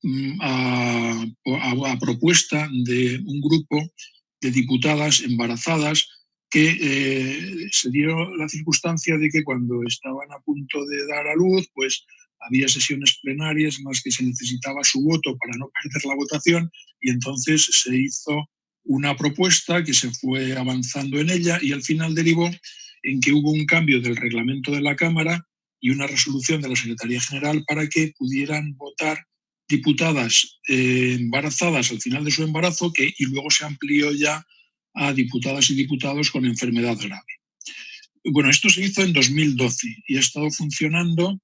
a propuesta de un grupo de diputadas embarazadas que se dio la circunstancia de que cuando estaban a punto de dar a luz, pues había sesiones plenarias en las que se necesitaba su voto para no perder la votación, y entonces se hizo una propuesta que se fue avanzando en ella y al final derivó en que hubo un cambio del reglamento de la Cámara y una resolución de la Secretaría General para que pudieran votar diputadas embarazadas al final de su embarazo, y luego se amplió ya a diputadas y diputados con enfermedad grave. Bueno, esto se hizo en 2012 y ha estado funcionando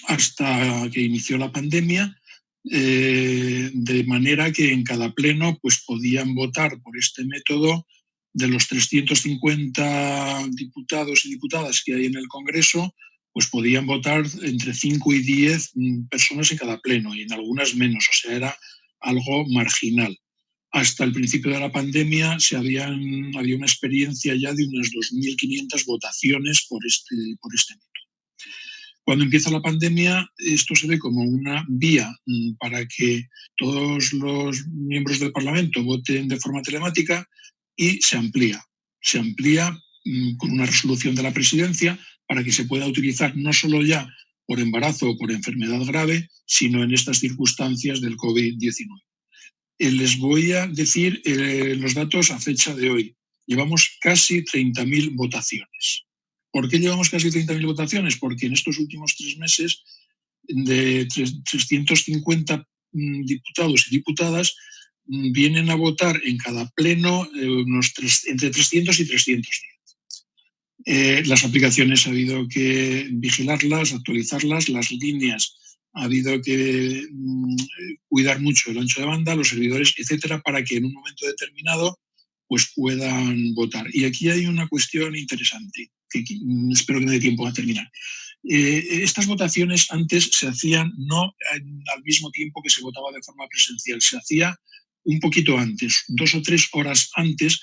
hasta que inició la pandemia, de manera que en cada pleno pues, podían votar por este método de los 350 diputados y diputadas que hay en el Congreso, pues podían votar entre 5 y 10 personas en cada pleno, y en algunas menos, o sea, era algo marginal. Hasta el principio de la pandemia había una experiencia ya de unas 2.500 votaciones por este método. Cuando empieza la pandemia, esto se ve como una vía para que todos los miembros del Parlamento voten de forma telemática, y se amplía con una resolución de la Presidencia para que se pueda utilizar no solo ya por embarazo o por enfermedad grave, sino en estas circunstancias del COVID-19. Les voy a decir los datos a fecha de hoy. Llevamos casi 30.000 votaciones. ¿Por qué llevamos casi 30.000 votaciones? Porque en estos últimos 3 meses, de 350 diputados y diputadas, vienen a votar en cada pleno entre 300 y 310. Las aplicaciones ha habido que vigilarlas, actualizarlas, las líneas ha habido que cuidar mucho el ancho de banda, los servidores, etcétera, para que en un momento determinado pues puedan votar. Y aquí hay una cuestión interesante, que espero que me dé tiempo a terminar. Estas votaciones antes se hacían no al mismo tiempo que se votaba de forma presencial, se hacía un poquito antes, 2 o 3 horas antes,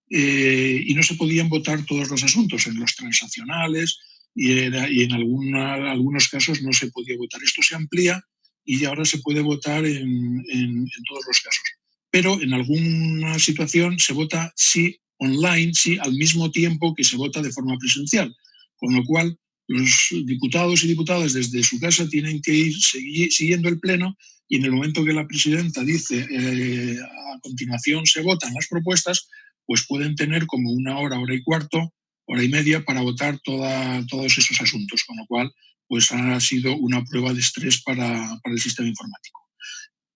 y no se podían votar todos los asuntos en los transaccionales, y en algunos casos no se podía votar. Esto se amplía y ahora se puede votar en todos los casos. Pero en alguna situación se vota sí online, sí al mismo tiempo que se vota de forma presencial, con lo cual los diputados y diputadas desde su casa tienen que ir siguiendo el pleno, y en el momento que la presidenta dice a continuación se votan las propuestas, pues pueden tener como 1 hora, hora y cuarto, hora y media para votar todos esos asuntos, con lo cual pues ha sido una prueba de estrés para el sistema informático.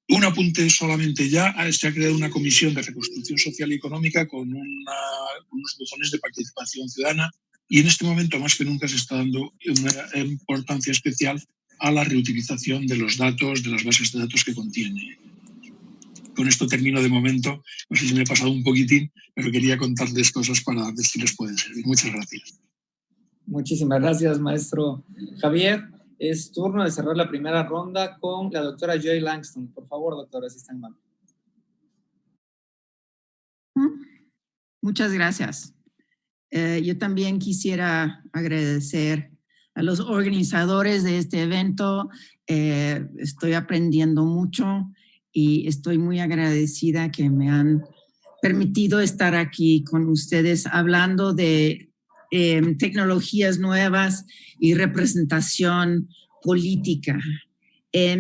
Un apunte solamente ya, se ha creado una comisión de reconstrucción social y económica con unos buzones de participación ciudadana, y en este momento más que nunca se está dando una importancia especial a la reutilización de los datos, de las bases de datos que contiene. Con esto termino de momento. No sé si me he pasado un poquitín, pero quería contarles cosas para ver si les pueden servir. Muchas gracias. Muchísimas gracias, maestro Javier. Es turno de cerrar la primera ronda con la doctora Joy Langston. Por favor, doctora, si está en mano. Muchas gracias. Yo también quisiera agradecer a los organizadores de este evento. Estoy aprendiendo mucho y estoy muy agradecida que me han permitido estar aquí con ustedes hablando de tecnologías nuevas y representación política.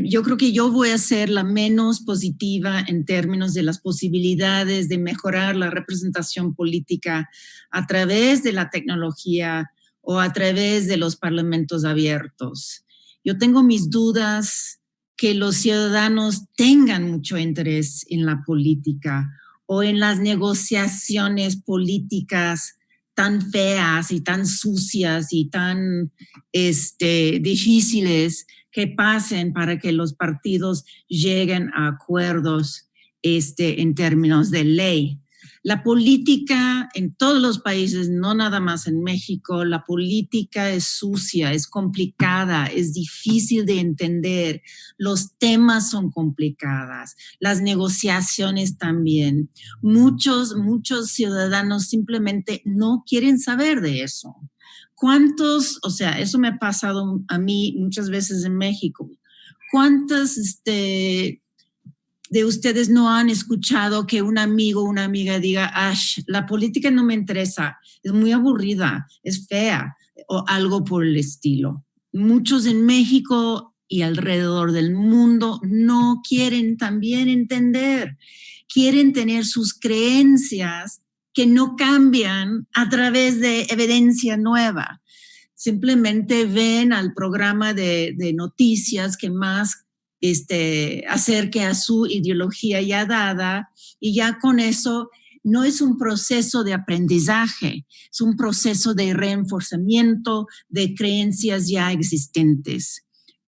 Yo creo que yo voy a ser la menos positiva en términos de las posibilidades de mejorar la representación política a través de la tecnología o a través de los parlamentos abiertos. Yo tengo mis dudas que los ciudadanos tengan mucho interés en la política o en las negociaciones políticas tan feas y tan sucias y tan difíciles que pasen para que los partidos lleguen a acuerdos en términos de ley. La política en todos los países, no nada más en México, la política es sucia, es complicada, es difícil de entender. Los temas son complicados, las negociaciones también. Muchos ciudadanos simplemente no quieren saber de eso. ¿Cuántos, o sea, eso me ha pasado a mí muchas veces en México? ¿Cuántas de ustedes no han escuchado que un amigo o una amiga diga, la política no me interesa, es muy aburrida, es fea, o algo por el estilo? Muchos en México y alrededor del mundo no quieren también entender, quieren tener sus creencias que no cambian a través de evidencia nueva. Simplemente ven al programa de noticias que más acerque a su ideología ya dada, y ya con eso no es un proceso de aprendizaje, es un proceso de reforzamiento de creencias ya existentes.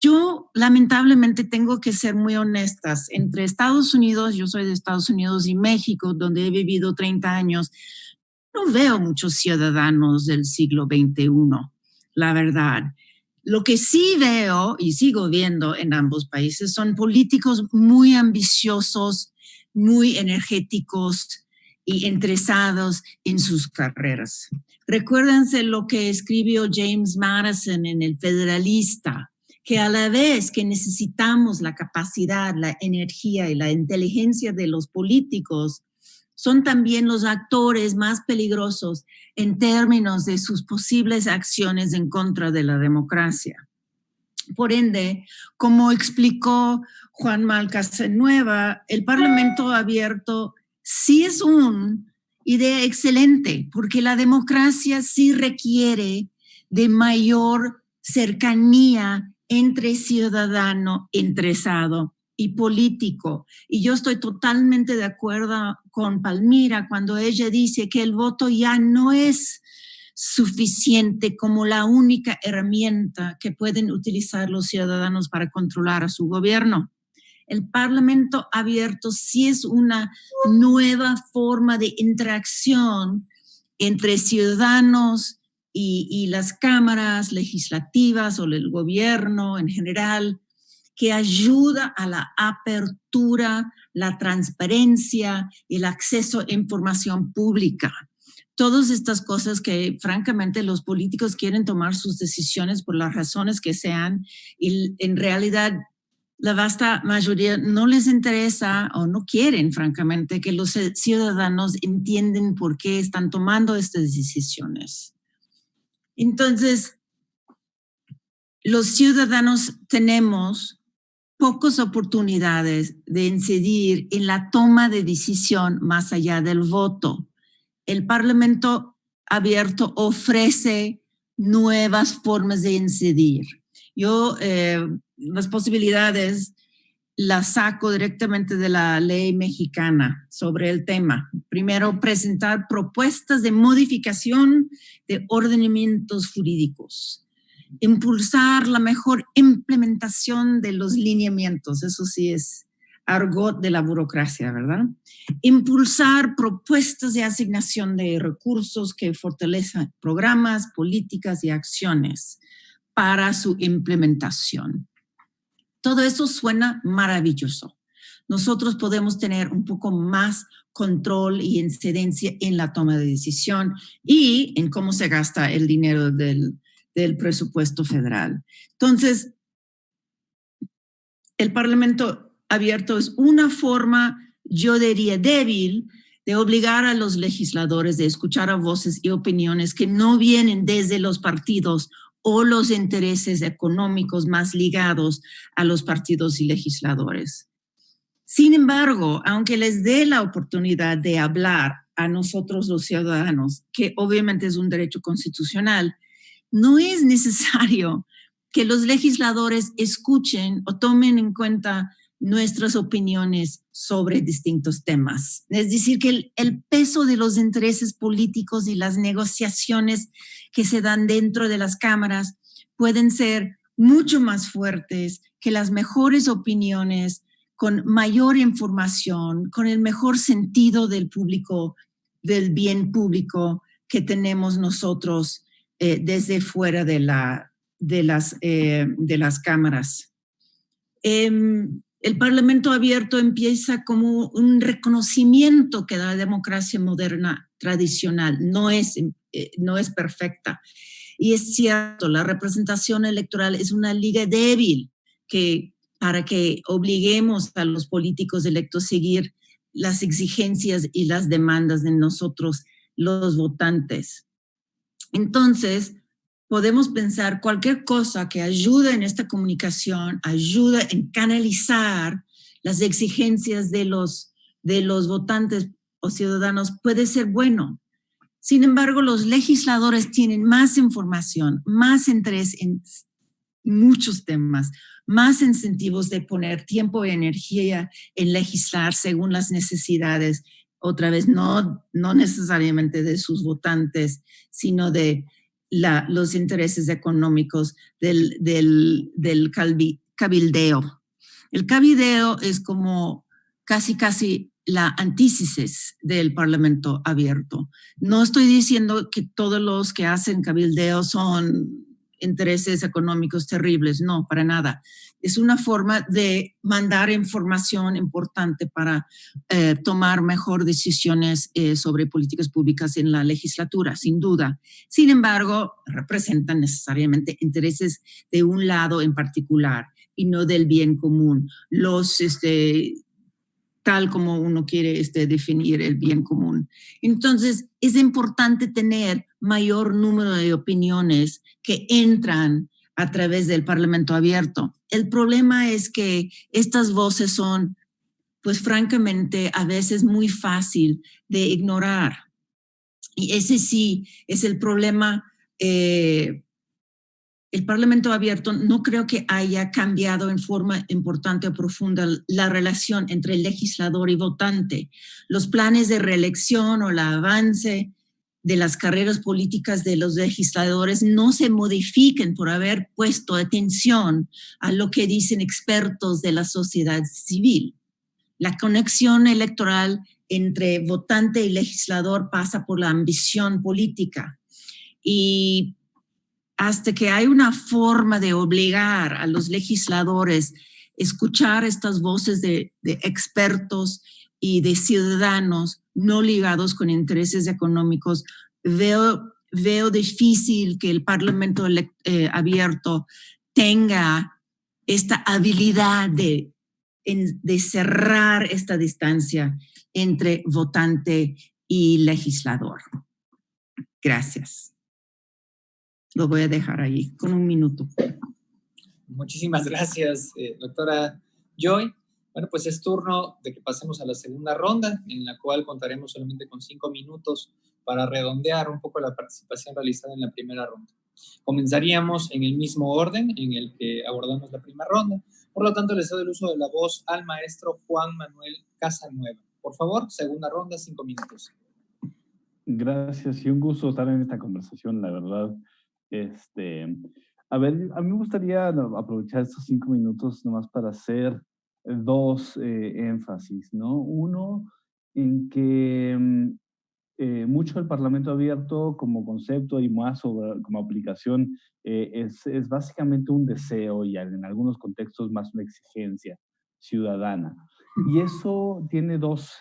Yo lamentablemente tengo que ser muy honestas. Entre Estados Unidos, yo soy de Estados Unidos, y México, donde he vivido 30 años, no veo muchos ciudadanos del siglo XXI, la verdad. Lo que sí veo y sigo viendo en ambos países son políticos muy ambiciosos, muy energéticos y interesados en sus carreras. Recuérdense lo que escribió James Madison en El Federalista, que a la vez que necesitamos la capacidad, la energía y la inteligencia de los políticos, son también los actores más peligrosos en términos de sus posibles acciones en contra de la democracia. Por ende, como explicó Juan Malca Casanueva, el Parlamento abierto sí es una idea excelente, porque la democracia sí requiere de mayor cercanía entre ciudadano interesado y político. Y yo estoy totalmente de acuerdo con Palmira cuando ella dice que el voto ya no es suficiente como la única herramienta que pueden utilizar los ciudadanos para controlar a su gobierno. El Parlamento abierto sí es una nueva forma de interacción entre ciudadanos y las cámaras legislativas o el gobierno en general, que ayuda a la apertura, la transparencia y el acceso a información pública. Todas estas cosas que francamente los políticos quieren tomar sus decisiones por las razones que sean, y en realidad la vasta mayoría no les interesa o no quieren francamente que los ciudadanos entiendan por qué están tomando estas decisiones. Entonces, los ciudadanos tenemos pocas oportunidades de incidir en la toma de decisión más allá del voto. El Parlamento abierto ofrece nuevas formas de incidir. Yo las posibilidades las saco directamente de la ley mexicana sobre el tema. Primero, presentar propuestas de modificación de ordenamientos jurídicos. Impulsar la mejor implementación de los lineamientos, eso sí es argot de la burocracia, ¿verdad? Impulsar propuestas de asignación de recursos que fortalezcan programas, políticas y acciones para su implementación. Todo eso suena maravilloso. Nosotros podemos tener un poco más control y incidencia en la toma de decisión y en cómo se gasta el dinero del presupuesto federal. Entonces, el Parlamento abierto es una forma, yo diría, débil de obligar a los legisladores a escuchar a voces y opiniones que no vienen desde los partidos o los intereses económicos más ligados a los partidos y legisladores. Sin embargo, aunque les dé la oportunidad de hablar a nosotros los ciudadanos, que obviamente es un derecho constitucional, no es necesario que los legisladores escuchen o tomen en cuenta nuestras opiniones sobre distintos temas. Es decir, que el peso de los intereses políticos y las negociaciones que se dan dentro de las cámaras pueden ser mucho más fuertes que las mejores opiniones, con mayor información, con el mejor sentido del público, del bien público que tenemos nosotros desde fuera de las cámaras. El Parlamento abierto empieza como un reconocimiento que la democracia moderna tradicional no es perfecta. Y es cierto, la representación electoral es una liga débil para que obliguemos a los políticos electos a seguir las exigencias y las demandas de nosotros, los votantes. Entonces, podemos pensar cualquier cosa que ayude en esta comunicación, ayude en canalizar las exigencias de los votantes o ciudadanos, puede ser bueno. Sin embargo, los legisladores tienen más información, más interés en muchos temas, más incentivos de poner tiempo y energía en legislar según las necesidades, otra vez no necesariamente de sus votantes, sino de los intereses económicos del cabildeo. El cabildeo es como casi la antítesis del Parlamento abierto. No estoy diciendo que todos los que hacen cabildeo son intereses económicos terribles, no, para nada. Es una forma de mandar información importante para tomar mejor decisiones sobre políticas públicas en la legislatura, sin duda. Sin embargo, representan necesariamente intereses de un lado en particular y no del bien común. Tal como uno quiere definir el bien común. Entonces, es importante tener mayor número de opiniones que entran a través del Parlamento abierto. El problema es que estas voces son, pues francamente, a veces muy fácil de ignorar. Y ese sí es el problema. El Parlamento abierto no creo que haya cambiado en forma importante o profunda la relación entre el legislador y votante. Los planes de reelección o el avance de las carreras políticas de los legisladores no se modifiquen por haber puesto atención a lo que dicen expertos de la sociedad civil. La conexión electoral entre votante y legislador pasa por la ambición política. Y hasta que hay una forma de obligar a los legisladores a escuchar estas voces de expertos y de ciudadanos no ligados con intereses económicos, veo difícil que el Parlamento abierto tenga esta habilidad de cerrar esta distancia entre votante y legislador. Gracias. Lo voy a dejar ahí con un minuto. Muchísimas gracias, doctora Joy. Bueno, pues es turno de que pasemos a la segunda ronda, en la cual contaremos solamente con 5 minutos para redondear un poco la participación realizada en la primera ronda. Comenzaríamos en el mismo orden en el que abordamos la primera ronda. Por lo tanto, les doy el uso de la voz al maestro Juan Manuel Casanueva. Por favor, segunda ronda, 5 minutos. Gracias y un gusto estar en esta conversación, la verdad. A ver, a mí me gustaría aprovechar estos 5 minutos nomás para hacer 2 énfasis, ¿no? Uno, en que mucho del Parlamento abierto como concepto y más como aplicación es básicamente un deseo y en algunos contextos más una exigencia ciudadana. Y eso tiene dos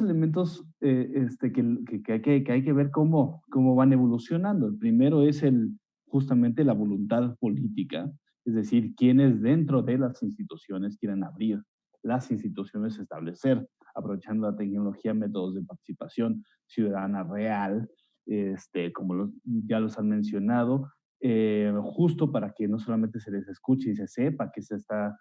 elementos que hay que ver cómo van evolucionando. El primero es justamente la voluntad política, es decir, quienes dentro de las instituciones quieren abrir las instituciones, establecer, aprovechando la tecnología, métodos de participación ciudadana real, como ya los han mencionado, justo para que no solamente se les escuche y se sepa qué se está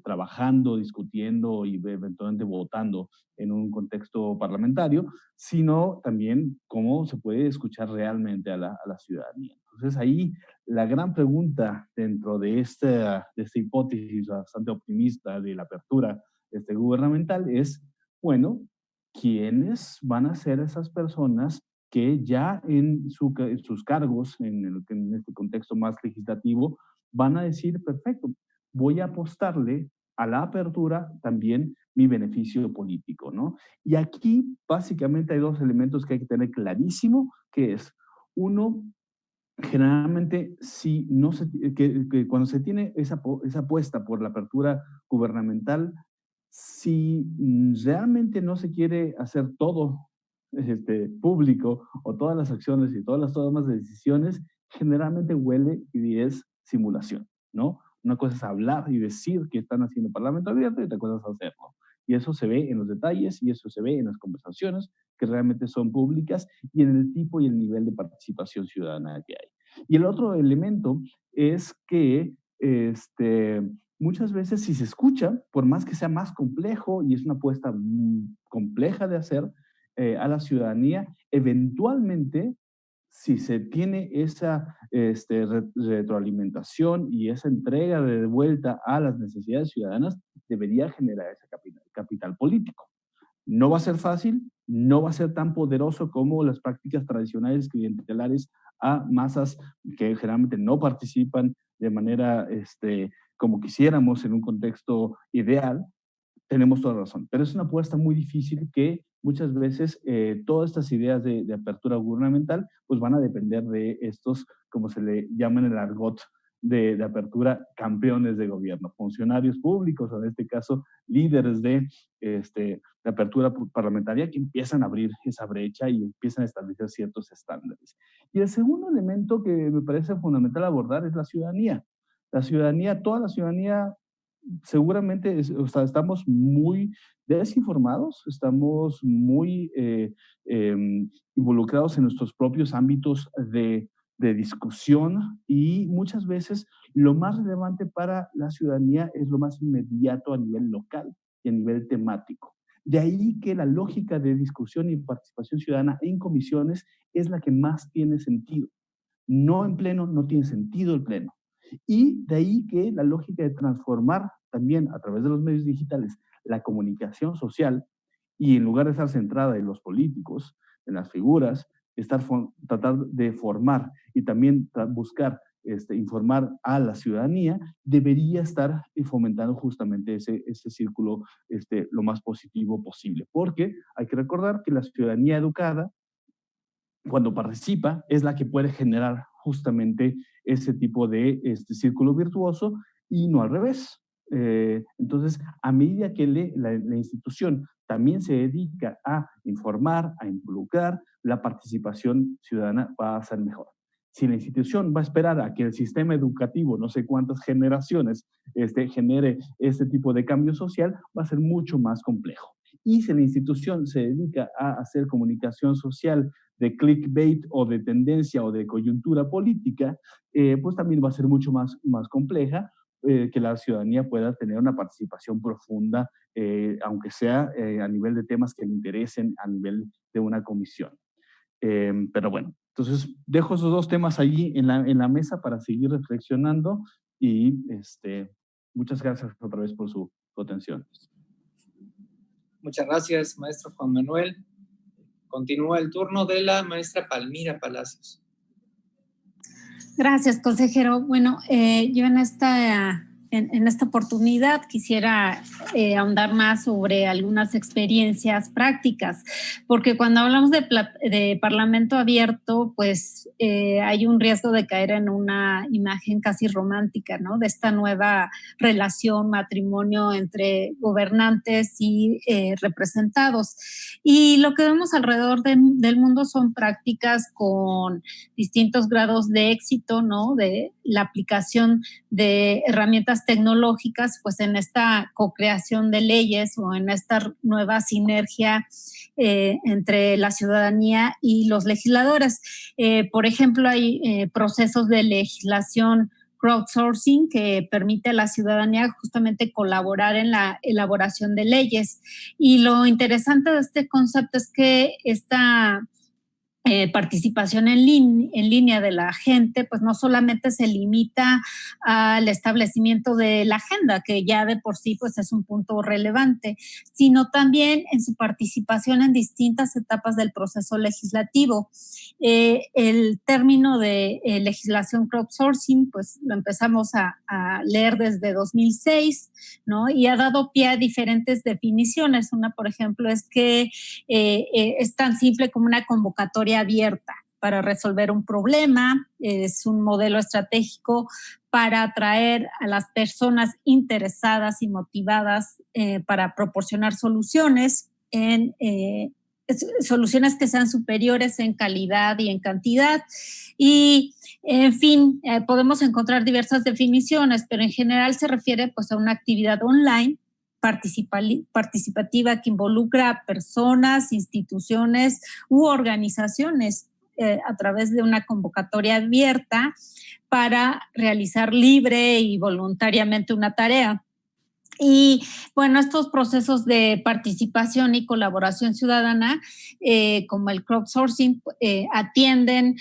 trabajando, discutiendo y eventualmente votando en un contexto parlamentario, sino también cómo se puede escuchar realmente a la ciudadanía. Entonces ahí la gran pregunta dentro de esta hipótesis bastante optimista de la apertura gubernamental es, bueno, ¿quiénes van a ser esas personas que ya en sus cargos, en este contexto más legislativo, van a decir, perfecto, voy a apostarle a la apertura también mi beneficio político, ¿no? Y aquí básicamente hay dos elementos que hay que tener clarísimo, que es, uno, generalmente, si no que cuando se tiene esa apuesta por la apertura gubernamental, si realmente no se quiere hacer todo público o todas las acciones y todas las tomas de decisiones, generalmente huele y es simulación, ¿no? Una cosa es hablar y decir que están haciendo parlamento abierto y otra cosa es hacerlo. Y eso se ve en los detalles y eso se ve en las conversaciones que realmente son públicas y en el tipo y el nivel de participación ciudadana que hay. Y el otro elemento es que muchas veces si se escucha, por más que sea más complejo y es una apuesta compleja de hacer a la ciudadanía, eventualmente si se tiene esa retroalimentación y esa entrega de vuelta a las necesidades ciudadanas, debería generar ese capital político. No va a ser fácil, no va a ser tan poderoso como las prácticas tradicionales clientelares a masas que generalmente no participan de manera como quisiéramos en un contexto ideal. Tenemos toda razón, pero es una apuesta muy difícil que muchas veces todas estas ideas de apertura gubernamental pues van a depender de estos, como se le llama en el argot de apertura, campeones de gobierno, funcionarios públicos, o en este caso líderes de apertura parlamentaria que empiezan a abrir esa brecha y empiezan a establecer ciertos estándares. Y el segundo elemento que me parece fundamental abordar es la ciudadanía. La ciudadanía, toda la ciudadanía, seguramente estamos muy desinformados, estamos muy involucrados en nuestros propios ámbitos de discusión y muchas veces lo más relevante para la ciudadanía es lo más inmediato a nivel local y a nivel temático. De ahí que la lógica de discusión y participación ciudadana en comisiones es la que más tiene sentido. No en pleno, no tiene sentido el pleno. Y de ahí que la lógica de transformar también a través de los medios digitales la comunicación social y en lugar de estar centrada en los políticos, en las figuras, tratar de formar y también buscar informar a la ciudadanía, debería estar fomentando justamente ese círculo lo más positivo posible. Porque hay que recordar que la ciudadanía educada, cuando participa, es la que puede generar justamente ese tipo de círculo virtuoso y no al revés. Entonces, a medida que la institución también se dedica a informar, a involucrar, la participación ciudadana va a ser mejor. Si la institución va a esperar a que el sistema educativo, no sé cuántas generaciones, genere este tipo de cambio social, va a ser mucho más complejo. Y si la institución se dedica a hacer comunicación social de clickbait o de tendencia o de coyuntura política, pues también va a ser mucho más compleja que la ciudadanía pueda tener una participación profunda, aunque sea a nivel de temas que le interesen a nivel de una comisión. Pero bueno, entonces dejo esos dos temas allí en la mesa para seguir reflexionando y muchas gracias otra vez por su atención. Muchas gracias, maestro Juan Manuel. Continúa el turno de la maestra Palmira Palacios. Gracias, consejero. Bueno, yo en esta oportunidad quisiera ahondar más sobre algunas experiencias prácticas, porque cuando hablamos de parlamento abierto, pues hay un riesgo de caer en una imagen casi romántica, ¿no? De esta nueva relación, matrimonio entre gobernantes y representados. Y lo que vemos alrededor del mundo son prácticas con distintos grados de éxito, ¿no? De la aplicación de herramientas tecnológicas, pues en esta co-creación de leyes o en esta nueva sinergia entre la ciudadanía y los legisladores. Por ejemplo, hay procesos de legislación crowdsourcing que permite a la ciudadanía justamente colaborar en la elaboración de leyes. Y lo interesante de este concepto es que esta participación en línea de la gente, pues no solamente se limita al establecimiento de la agenda, que ya de por sí pues es un punto relevante, sino también en su participación en distintas etapas del proceso legislativo. El término de legislación crowdsourcing, pues lo empezamos a leer desde 2006, ¿no? Y ha dado pie a diferentes definiciones. Una, por ejemplo, es que es tan simple como una convocatoria abierta para resolver un problema, es un modelo estratégico para atraer a las personas interesadas y motivadas para proporcionar soluciones soluciones que sean superiores en calidad y en cantidad. Y, en fin, podemos encontrar diversas definiciones, pero en general se refiere pues a una actividad online participativa que involucra a personas, instituciones u organizaciones a través de una convocatoria abierta para realizar libre y voluntariamente una tarea. Y bueno, estos procesos de participación y colaboración ciudadana, como el crowdsourcing, atienden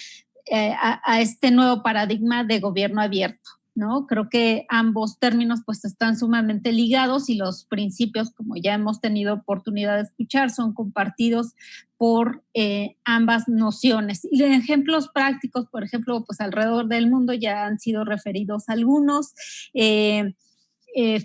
a este nuevo paradigma de gobierno abierto, ¿no? Creo que ambos términos pues están sumamente ligados y los principios, como ya hemos tenido oportunidad de escuchar, son compartidos por ambas nociones. Y ejemplos prácticos, por ejemplo, pues alrededor del mundo ya han sido referidos algunos.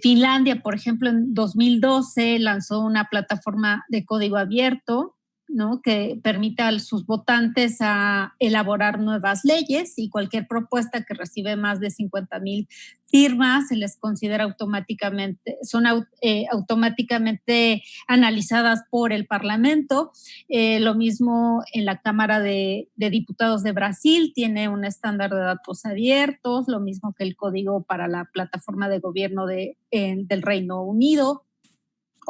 Finlandia, por ejemplo, en 2012 lanzó una plataforma de código abierto, ¿no? Que permite a sus votantes a elaborar nuevas leyes, y cualquier propuesta que recibe más de 50,000 firmas se les considera automáticamente, son automáticamente analizadas por el Parlamento. Lo mismo en la Cámara de Diputados de Brasil, tiene un estándar de datos abiertos, lo mismo que el código para la plataforma de gobierno del Reino Unido,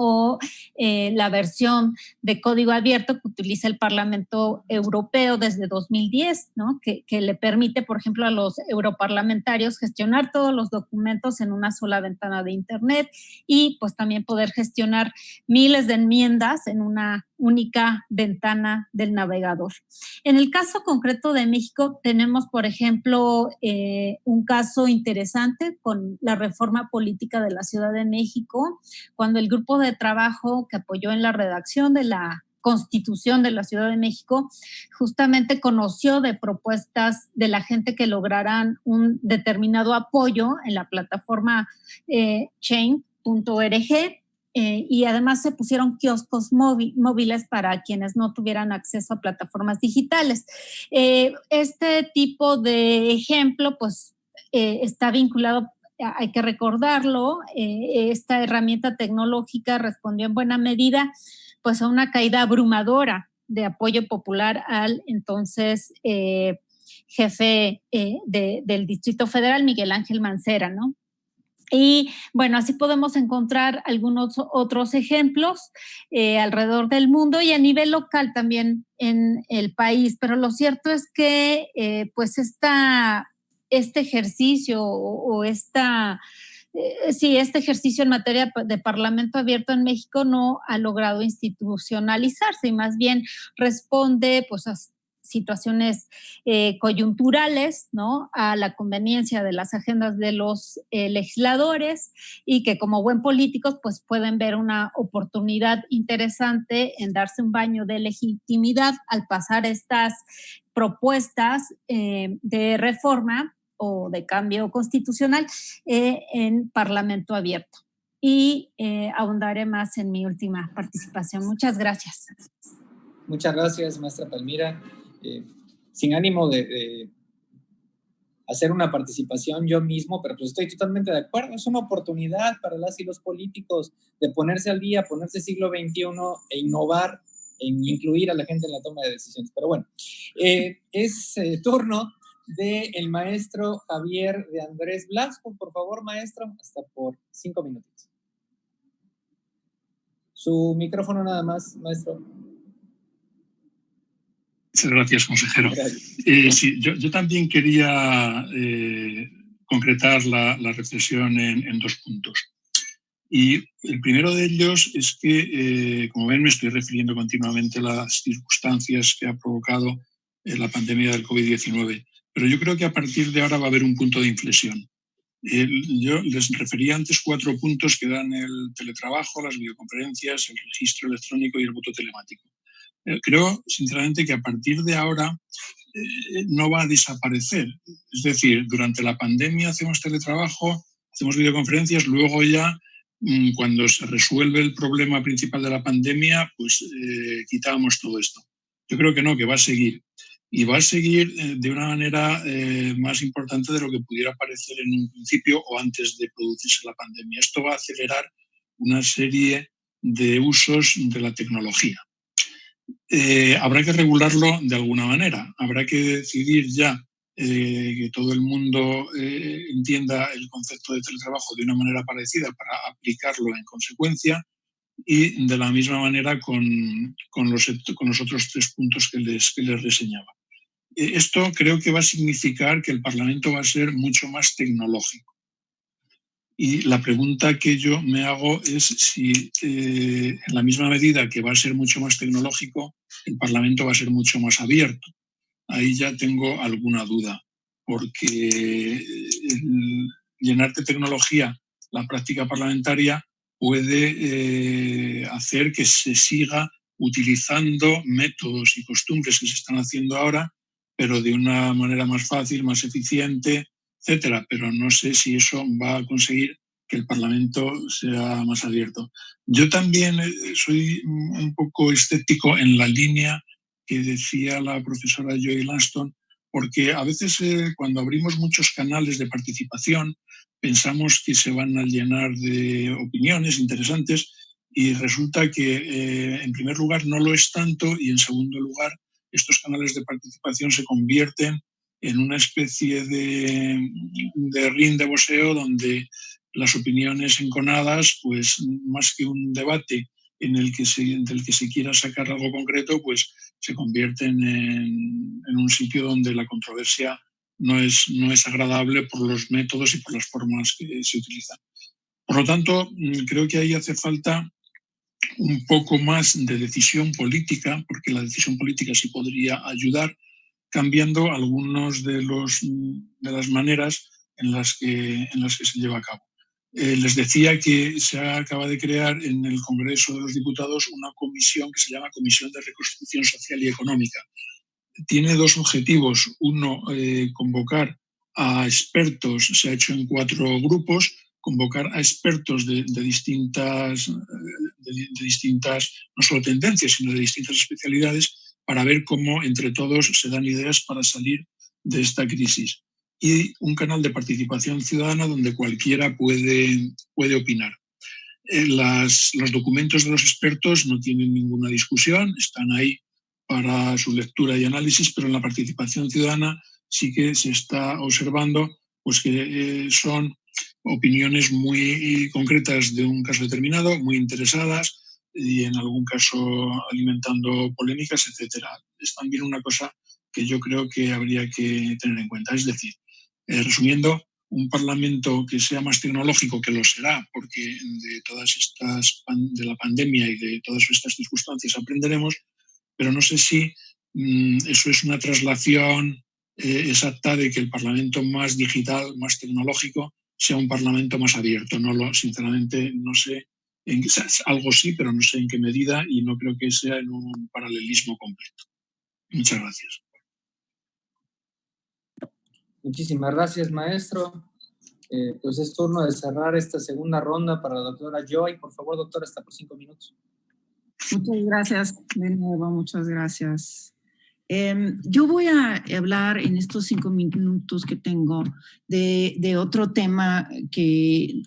o la versión de código abierto que utiliza el Parlamento Europeo desde 2010, ¿no? Que le permite, por ejemplo, a los europarlamentarios gestionar todos los documentos en una sola ventana de Internet y pues también poder gestionar miles de enmiendas en una única ventana del navegador. En el caso concreto de México tenemos, por ejemplo, un caso interesante con la reforma política de la Ciudad de México, cuando el grupo de trabajo que apoyó en la redacción de la Constitución de la Ciudad de México justamente conoció de propuestas de la gente que lograran un determinado apoyo en la plataforma Change.org. Y además se pusieron kioscos móviles para quienes no tuvieran acceso a plataformas digitales. Este tipo de ejemplo pues está vinculado, hay que recordarlo, esta herramienta tecnológica respondió en buena medida pues a una caída abrumadora de apoyo popular al entonces jefe del Distrito Federal, Miguel Ángel Mancera, ¿no? Y bueno, así podemos encontrar algunos otros ejemplos alrededor del mundo y a nivel local también en el país. Pero lo cierto es que pues este ejercicio este ejercicio en materia de Parlamento abierto en México no ha logrado institucionalizarse y más bien responde pues a situaciones coyunturales, ¿no? A la conveniencia de las agendas de los legisladores y que como buen políticos pues pueden ver una oportunidad interesante en darse un baño de legitimidad al pasar estas propuestas de reforma o de cambio constitucional en Parlamento abierto. Y ahondaré más en mi última participación. Muchas gracias. Muchas gracias, maestra Palmira. Sin ánimo de hacer una participación yo mismo, pero pues estoy totalmente de acuerdo. Es una oportunidad para las y los políticos de ponerse al día, ponerse siglo XXI e innovar en incluir a la gente en la toma de decisiones. Pero bueno, es turno del maestro Javier de Andrés Blasco. Por favor, maestro, hasta por 5 minutos. Su micrófono nada más, maestro. Muchas gracias, consejero. Sí, yo también quería concretar la reflexión en 2 puntos. Y el primero de ellos es que, como ven, me estoy refiriendo continuamente a las circunstancias que ha provocado la pandemia del COVID-19. Pero yo creo que a partir de ahora va a haber un punto de inflexión. Yo les refería antes 4 puntos que dan el teletrabajo, las videoconferencias, el registro electrónico y el voto telemático. Creo, sinceramente, que a partir de ahora no va a desaparecer. Es decir, durante la pandemia hacemos teletrabajo, hacemos videoconferencias, luego ya, cuando se resuelve el problema principal de la pandemia, pues quitamos todo esto. Yo creo que no, que va a seguir. Y va a seguir de una manera más importante de lo que pudiera parecer en un principio o antes de producirse la pandemia. Esto va a acelerar una serie de usos de la tecnología. Habrá que regularlo de alguna manera. Habrá que decidir ya que todo el mundo entienda el concepto de teletrabajo de una manera parecida para aplicarlo en consecuencia, y de la misma manera con los otros 3 puntos que les reseñaba. Esto creo que va a significar que el Parlamento va a ser mucho más tecnológico. Y la pregunta que yo me hago es si, en la misma medida que va a ser mucho más tecnológico, el Parlamento va a ser mucho más abierto. Ahí ya tengo alguna duda, porque llenar de tecnología la práctica parlamentaria puede hacer que se siga utilizando métodos y costumbres que se están haciendo ahora, pero de una manera más fácil, más eficiente, etcétera. Pero no sé si eso va a conseguir que el Parlamento sea más abierto. Yo también soy un poco escéptico en la línea que decía la profesora Joy Lanston, porque a veces cuando abrimos muchos canales de participación pensamos que se van a llenar de opiniones interesantes y resulta que en primer lugar no lo es tanto, y en segundo lugar estos canales de participación se convierten en una especie de ring de boxeo donde las opiniones enconadas, pues más que un debate del que se quiera sacar algo concreto, pues se convierten en un sitio donde la controversia no es agradable por los métodos y por las formas que se utilizan. Por lo tanto, creo que ahí hace falta un poco más de decisión política, porque la decisión política sí podría ayudar, cambiando algunas de las maneras en las que se lleva a cabo. Les decía que se acaba de crear en el Congreso de los Diputados una comisión que se llama Comisión de Reconstrucción Social y Económica. Tiene 2 objetivos. Uno, convocar a expertos, se ha hecho en 4 grupos, convocar a expertos de distintas, no solo tendencias, sino de distintas especialidades, para ver cómo entre todos se dan ideas para salir de esta crisis. Y un canal de participación ciudadana donde cualquiera puede opinar. Los documentos de los expertos no tienen ninguna discusión, están ahí para su lectura y análisis, pero en la participación ciudadana sí que se está observando pues, que son opiniones muy concretas de un caso determinado, muy interesadas y en algún caso alimentando polémicas, etc. Es también una cosa que yo creo que habría que tener en cuenta. Es decir, resumiendo, un Parlamento que sea más tecnológico, que lo será, porque de todas estas, de la pandemia y de todas estas circunstancias aprenderemos, pero no sé si eso es una traslación exacta de que el Parlamento más digital, más tecnológico, sea un Parlamento más abierto. Sinceramente, no sé, algo sí, pero no sé en qué medida, y no creo que sea en un paralelismo completo. Muchas gracias. Muchísimas gracias, maestro. Pues es turno de cerrar esta segunda ronda para la doctora Joy. Por favor, doctora, hasta por 5 minutos. Muchas gracias, de nuevo, muchas gracias. Yo voy a hablar en estos 5 minutos que tengo de otro tema que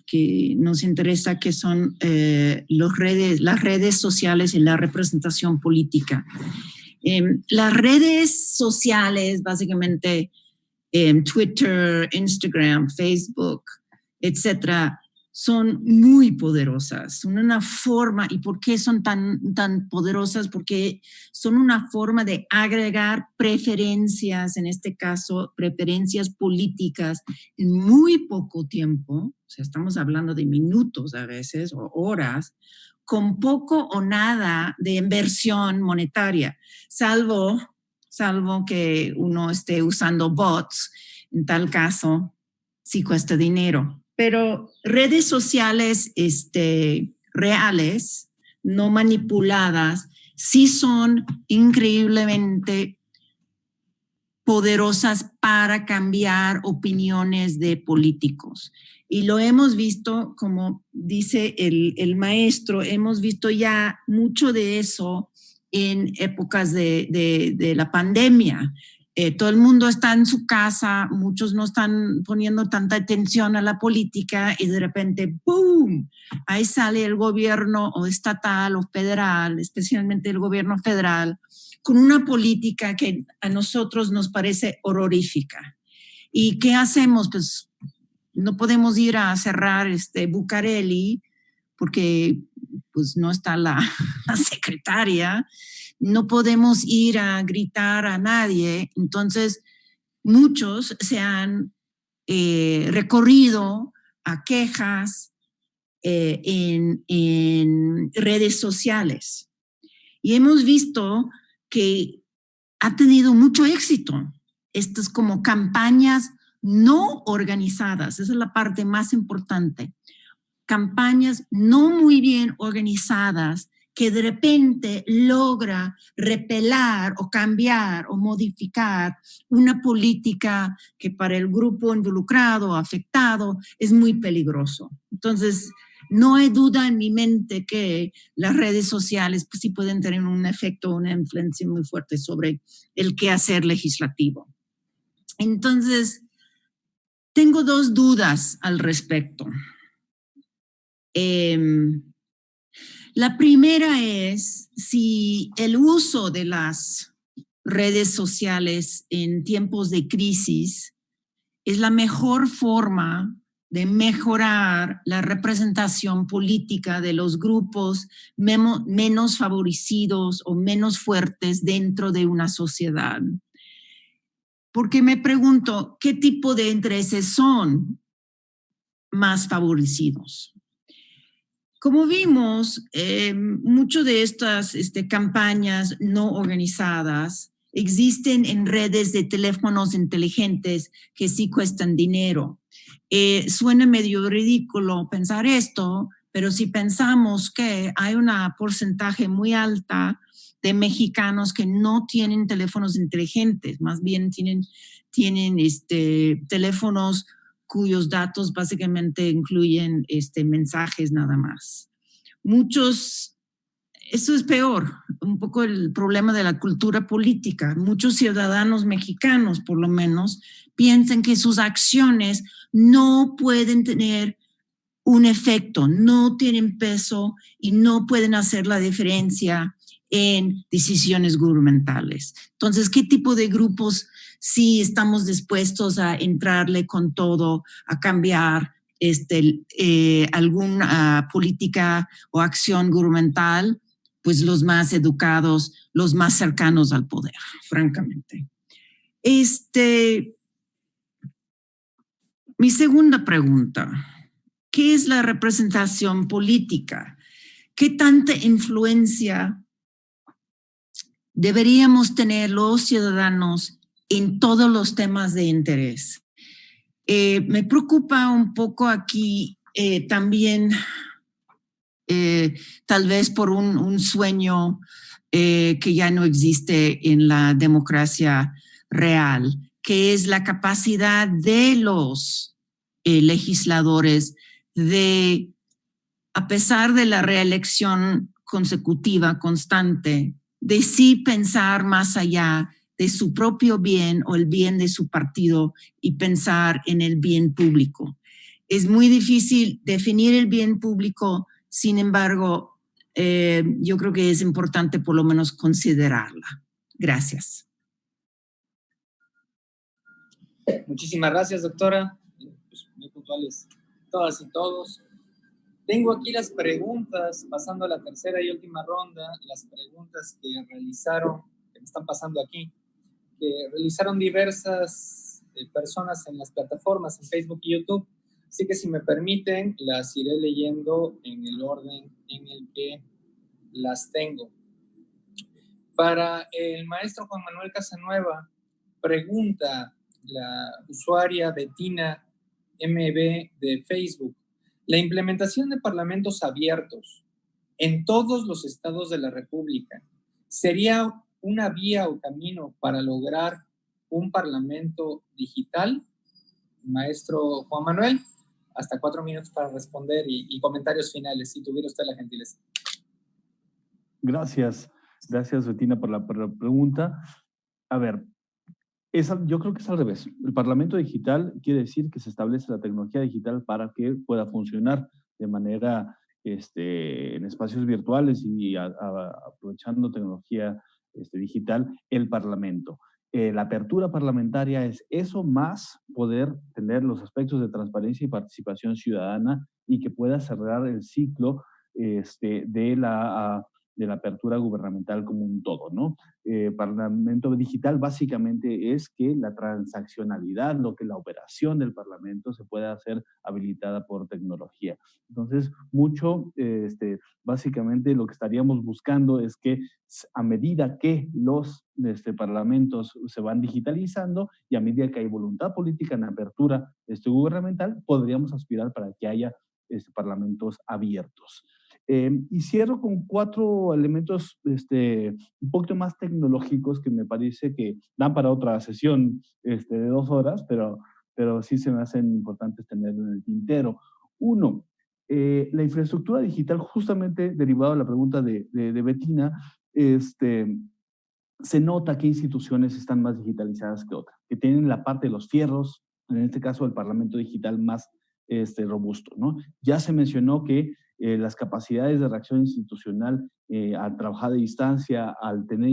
nos interesa, que son las redes sociales y la representación política. Las redes sociales, básicamente Twitter, Instagram, Facebook, etcétera, son muy poderosas, son una forma. ¿Y por qué son tan poderosas? Porque son una forma de agregar preferencias, en este caso, preferencias políticas en muy poco tiempo, o sea, estamos hablando de minutos a veces o horas, con poco o nada de inversión monetaria, salvo que uno esté usando bots. En tal caso, sí cuesta dinero. Pero redes sociales reales, no manipuladas, sí son increíblemente poderosas para cambiar opiniones de políticos. Y lo hemos visto, como dice el maestro, hemos visto ya mucho de eso en épocas de la pandemia. Todo el mundo está en su casa, muchos no están poniendo tanta atención a la política y de repente, ¡boom!, ahí sale el gobierno o estatal o federal, especialmente el gobierno federal, con una política que a nosotros nos parece horrorífica. ¿Y qué hacemos? Pues no podemos ir a cerrar Bucareli porque pues no está la secretaria. No podemos ir a gritar a nadie. Entonces, muchos se han recorrido a quejas en redes sociales. Y hemos visto que ha tenido mucho éxito. Estas como campañas no organizadas, esa es la parte más importante. Campañas no muy bien organizadas que de repente logra repelar o cambiar o modificar una política que para el grupo involucrado o afectado es muy peligroso. Entonces, no hay duda en mi mente que las redes sociales pues, sí pueden tener un efecto, una influencia muy fuerte sobre el quehacer legislativo. Entonces, tengo dos dudas al respecto. La primera es si el uso de las redes sociales en tiempos de crisis es la mejor forma de mejorar la representación política de los grupos menos favorecidos o menos fuertes dentro de una sociedad. Porque me pregunto, ¿qué tipo de intereses son más favorecidos? Como vimos, muchas de estas campañas no organizadas existen en redes de teléfonos inteligentes que sí cuestan dinero. Suena medio ridículo pensar esto, pero si pensamos que hay un porcentaje muy alta de mexicanos que no tienen teléfonos inteligentes, más bien tienen teléfonos cuyos datos básicamente incluyen mensajes nada más. Eso es peor, un poco el problema de la cultura política. Muchos ciudadanos mexicanos, por lo menos, piensan que sus acciones no pueden tener un efecto, no tienen peso y no pueden hacer la diferencia en decisiones gubernamentales. Entonces, ¿qué tipo de grupos sí estamos dispuestos a entrarle con todo, a cambiar alguna política o acción gubernamental? Pues los más educados, los más cercanos al poder, francamente. Mi segunda pregunta, ¿qué es la representación política? ¿Qué tanta influencia deberíamos tener los ciudadanos en todos los temas de interés? Me preocupa un poco aquí también, tal vez por un sueño que ya no existe en la democracia real, que es la capacidad de los legisladores de, a pesar de la reelección consecutiva, constante, de sí pensar más allá de su propio bien o el bien de su partido y pensar en el bien público. Es muy difícil definir el bien público, sin embargo, yo creo que es importante por lo menos considerarla. Gracias. Muchísimas gracias, doctora. Pues muy puntuales todas y todos. Tengo aquí las preguntas, pasando a la tercera y última ronda, las preguntas que realizaron, que me están pasando aquí, que realizaron diversas personas en las plataformas, en Facebook y YouTube. Así que si me permiten, las iré leyendo en el orden en el que las tengo. Para el maestro Juan Manuel Casanueva, pregunta la usuaria Betina MB de Facebook: la implementación de parlamentos abiertos en todos los estados de la República sería una vía o camino para lograr un parlamento digital. Maestro Juan Manuel, hasta 4 minutos para responder y comentarios finales, si tuviera usted la gentileza. Gracias, Betina, por la pregunta. A ver, yo creo que es al revés. El Parlamento Digital quiere decir que se establece la tecnología digital para que pueda funcionar de manera en espacios virtuales y aprovechando tecnología digital el Parlamento. La apertura parlamentaria es eso, más poder tener los aspectos de transparencia y participación ciudadana y que pueda cerrar el ciclo de la apertura gubernamental como un todo, ¿no? Parlamento digital básicamente es que la transaccionalidad, lo que la operación del Parlamento se pueda hacer habilitada por tecnología. Entonces, básicamente lo que estaríamos buscando es que a medida que los parlamentos se van digitalizando y a medida que hay voluntad política en apertura gubernamental, podríamos aspirar para que haya parlamentos abiertos. Y cierro con 4 elementos un poquito más tecnológicos que me parece que dan para otra sesión de 2 horas, pero sí se me hacen importantes tener en el tintero. Uno, la infraestructura digital, justamente derivado de la pregunta de Betina, se nota que instituciones están más digitalizadas que otras, que tienen la parte de los fierros, en este caso el Parlamento Digital más robusto, ¿no? Ya se mencionó que las capacidades de reacción institucional al trabajar de distancia, al tener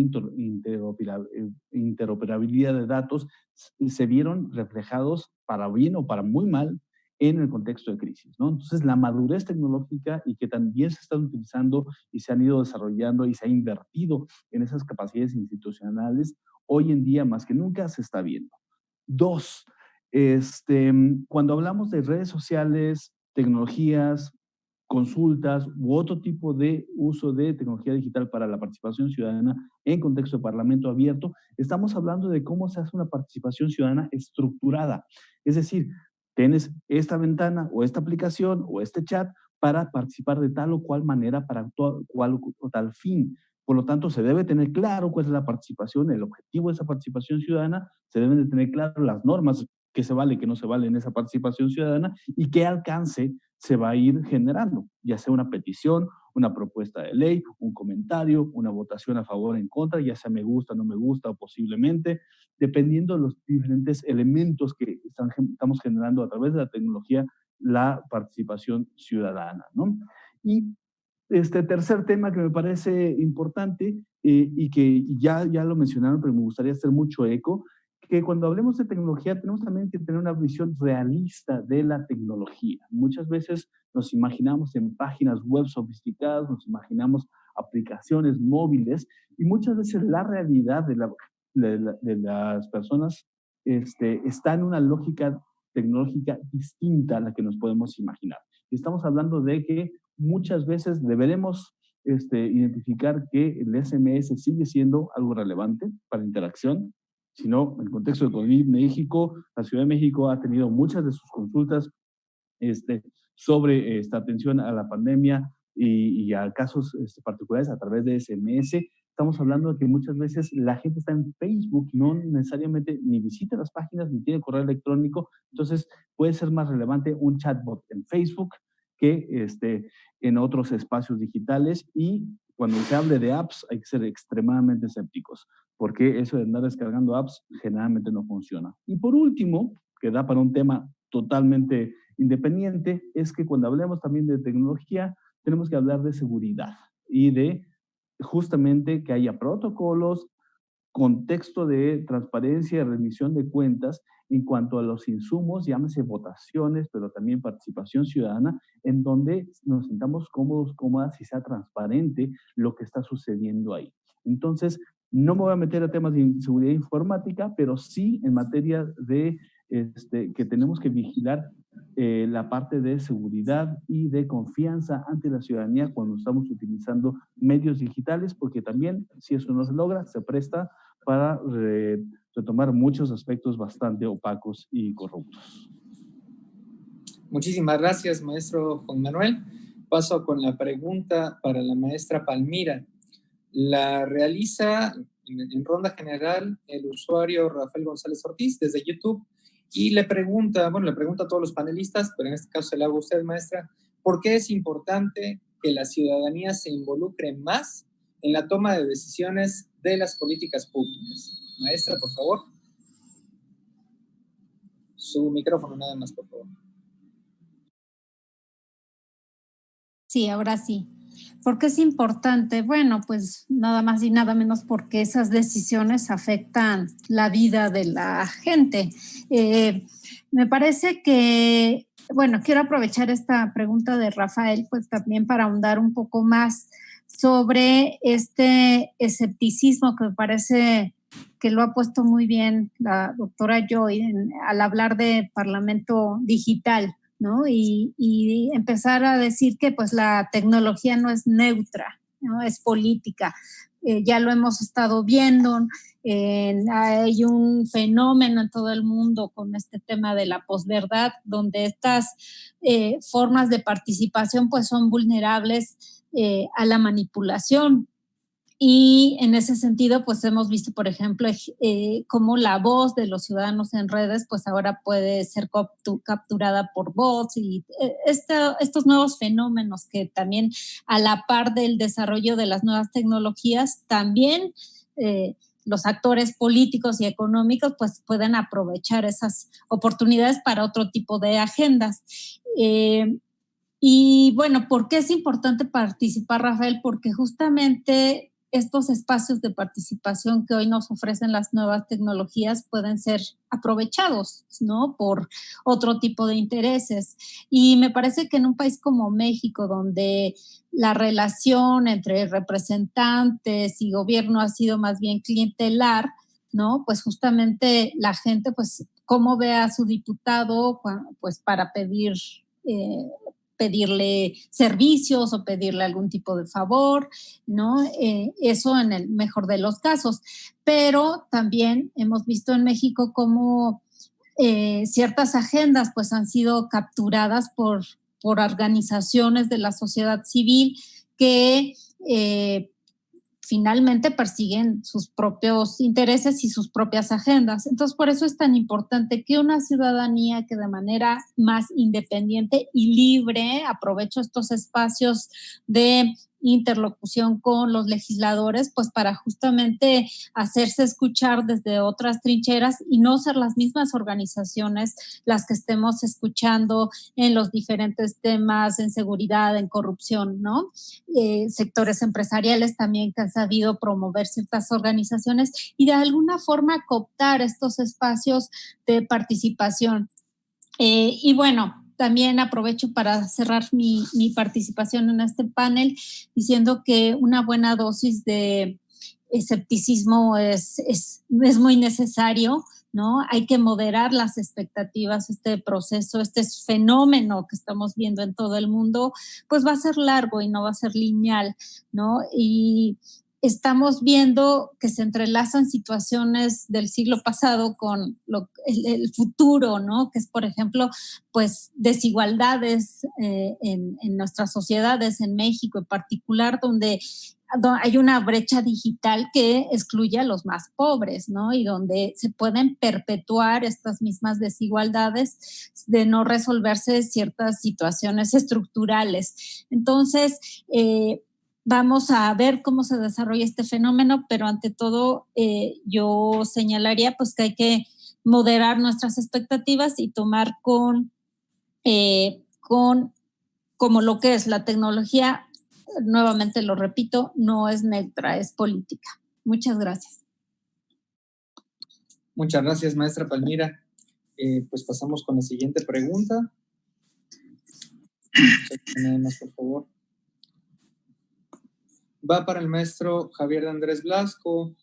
interoperabilidad de datos, se vieron reflejados para bien o para muy mal en el contexto de crisis, ¿no? Entonces, la madurez tecnológica y que también se están utilizando y se han ido desarrollando y se ha invertido en esas capacidades institucionales, hoy en día más que nunca se está viendo. 2, cuando hablamos de redes sociales, tecnologías, consultas u otro tipo de uso de tecnología digital para la participación ciudadana en contexto de parlamento abierto, estamos hablando de cómo se hace una participación ciudadana estructurada. Es decir, tienes esta ventana o esta aplicación o este chat para participar de tal o cual manera para cual o tal fin. Por lo tanto, se debe tener claro cuál es la participación, el objetivo de esa participación ciudadana, se deben de tener claro las normas que se vale, que no se vale en esa participación ciudadana y qué alcance se va a ir generando, ya sea una petición, una propuesta de ley, un comentario, una votación a favor o en contra, ya sea me gusta, no me gusta o posiblemente, dependiendo de los diferentes elementos que estamos generando a través de la tecnología, la participación ciudadana, ¿no? Y tercer tema que me parece importante y que ya lo mencionaron, pero me gustaría hacer mucho eco, que cuando hablemos de tecnología tenemos también que tener una visión realista de la tecnología. Muchas veces nos imaginamos en páginas web sofisticadas, nos imaginamos aplicaciones móviles y muchas veces la realidad de las personas está en una lógica tecnológica distinta a la que nos podemos imaginar. Y estamos hablando de que muchas veces deberemos identificar que el SMS sigue siendo algo relevante para interacción. Si no, en el contexto de COVID, México, la Ciudad de México ha tenido muchas de sus consultas sobre esta atención a la pandemia y a casos particulares a través de SMS. Estamos hablando de que muchas veces la gente está en Facebook, no necesariamente ni visita las páginas ni tiene correo electrónico. Entonces, puede ser más relevante un chatbot en Facebook que en otros espacios digitales. Y cuando se hable de apps, hay que ser extremadamente escépticos, porque eso de andar descargando apps generalmente no funciona. Y por último, que da para un tema totalmente independiente, es que cuando hablemos también de tecnología, tenemos que hablar de seguridad y de justamente que haya protocolos, contexto de transparencia y rendición de cuentas en cuanto a los insumos, llámese votaciones, pero también participación ciudadana, en donde nos sintamos cómodos, cómodas y sea transparente lo que está sucediendo ahí. Entonces, no me voy a meter a temas de seguridad informática, pero sí en materia de que tenemos que vigilar la parte de seguridad y de confianza ante la ciudadanía cuando estamos utilizando medios digitales, porque también, si eso no se logra, se presta para retomar muchos aspectos bastante opacos y corruptos. Muchísimas gracias, maestro Juan Manuel. Paso con la pregunta para la maestra Palmira. La realiza en ronda general el usuario Rafael González Ortiz desde YouTube y le pregunta a todos los panelistas, pero en este caso se la hago a usted, maestra, ¿por qué es importante que la ciudadanía se involucre más en la toma de decisiones de las políticas públicas? Maestra, por favor. Su micrófono nada más, por favor. Sí, ahora sí. ¿Por qué es importante? Bueno, pues nada más y nada menos porque esas decisiones afectan la vida de la gente. Me parece que, bueno, quiero aprovechar esta pregunta de Rafael, pues también para ahondar un poco más sobre este escepticismo que me parece que lo ha puesto muy bien la doctora Joy al hablar de parlamento digital, ¿no? Y empezar a decir que pues la tecnología no es neutra, ¿no? Es política. Ya lo hemos estado viendo, hay un fenómeno en todo el mundo con este tema de la posverdad, donde estas formas de participación pues son vulnerables a la manipulación. Y en ese sentido, pues hemos visto, por ejemplo, cómo la voz de los ciudadanos en redes, pues ahora puede ser capturada por bots y estos nuevos fenómenos que también a la par del desarrollo de las nuevas tecnologías, también los actores políticos y económicos pues pueden aprovechar esas oportunidades para otro tipo de agendas. Y bueno, ¿por qué es importante participar, Rafael? Porque justamente estos espacios de participación que hoy nos ofrecen las nuevas tecnologías pueden ser aprovechados, ¿no? Por otro tipo de intereses. Y me parece que en un país como México, donde la relación entre representantes y gobierno ha sido más bien clientelar, ¿no? Pues justamente la gente, pues, ¿cómo ve a su diputado? Pues para pedirle servicios o pedirle algún tipo de favor, ¿no? Eso en el mejor de los casos. Pero también hemos visto en México cómo ciertas agendas pues han sido capturadas por organizaciones de la sociedad civil que finalmente persiguen sus propios intereses y sus propias agendas. Entonces, por eso es tan importante que una ciudadanía que de manera más independiente y libre aproveche estos espacios de interlocución con los legisladores, pues para justamente hacerse escuchar desde otras trincheras y no ser las mismas organizaciones las que estemos escuchando en los diferentes temas, en seguridad, en corrupción, ¿no? Sectores empresariales también que han sabido promover ciertas organizaciones y de alguna forma cooptar estos espacios de participación. Y bueno, también aprovecho para cerrar mi participación en este panel diciendo que una buena dosis de escepticismo es muy necesario, ¿no? Hay que moderar las expectativas. Este proceso, este fenómeno que estamos viendo en todo el mundo, pues va a ser largo y no va a ser lineal, ¿no? Y estamos viendo que se entrelazan situaciones del siglo pasado con el futuro, ¿no? Que es, por ejemplo, pues desigualdades en nuestras sociedades, en México en particular, donde hay una brecha digital que excluye a los más pobres, ¿no? Y donde se pueden perpetuar estas mismas desigualdades de no resolverse ciertas situaciones estructurales. Entonces, vamos a ver cómo se desarrolla este fenómeno, pero ante todo yo señalaría pues que hay que moderar nuestras expectativas y tomar como lo que es la tecnología. Nuevamente lo repito, no es neutra, es política. Muchas gracias. Muchas gracias, maestra Palmira. pues pasamos con la siguiente pregunta. Nada más, por favor. Va para el maestro Javier de Andrés Blasco.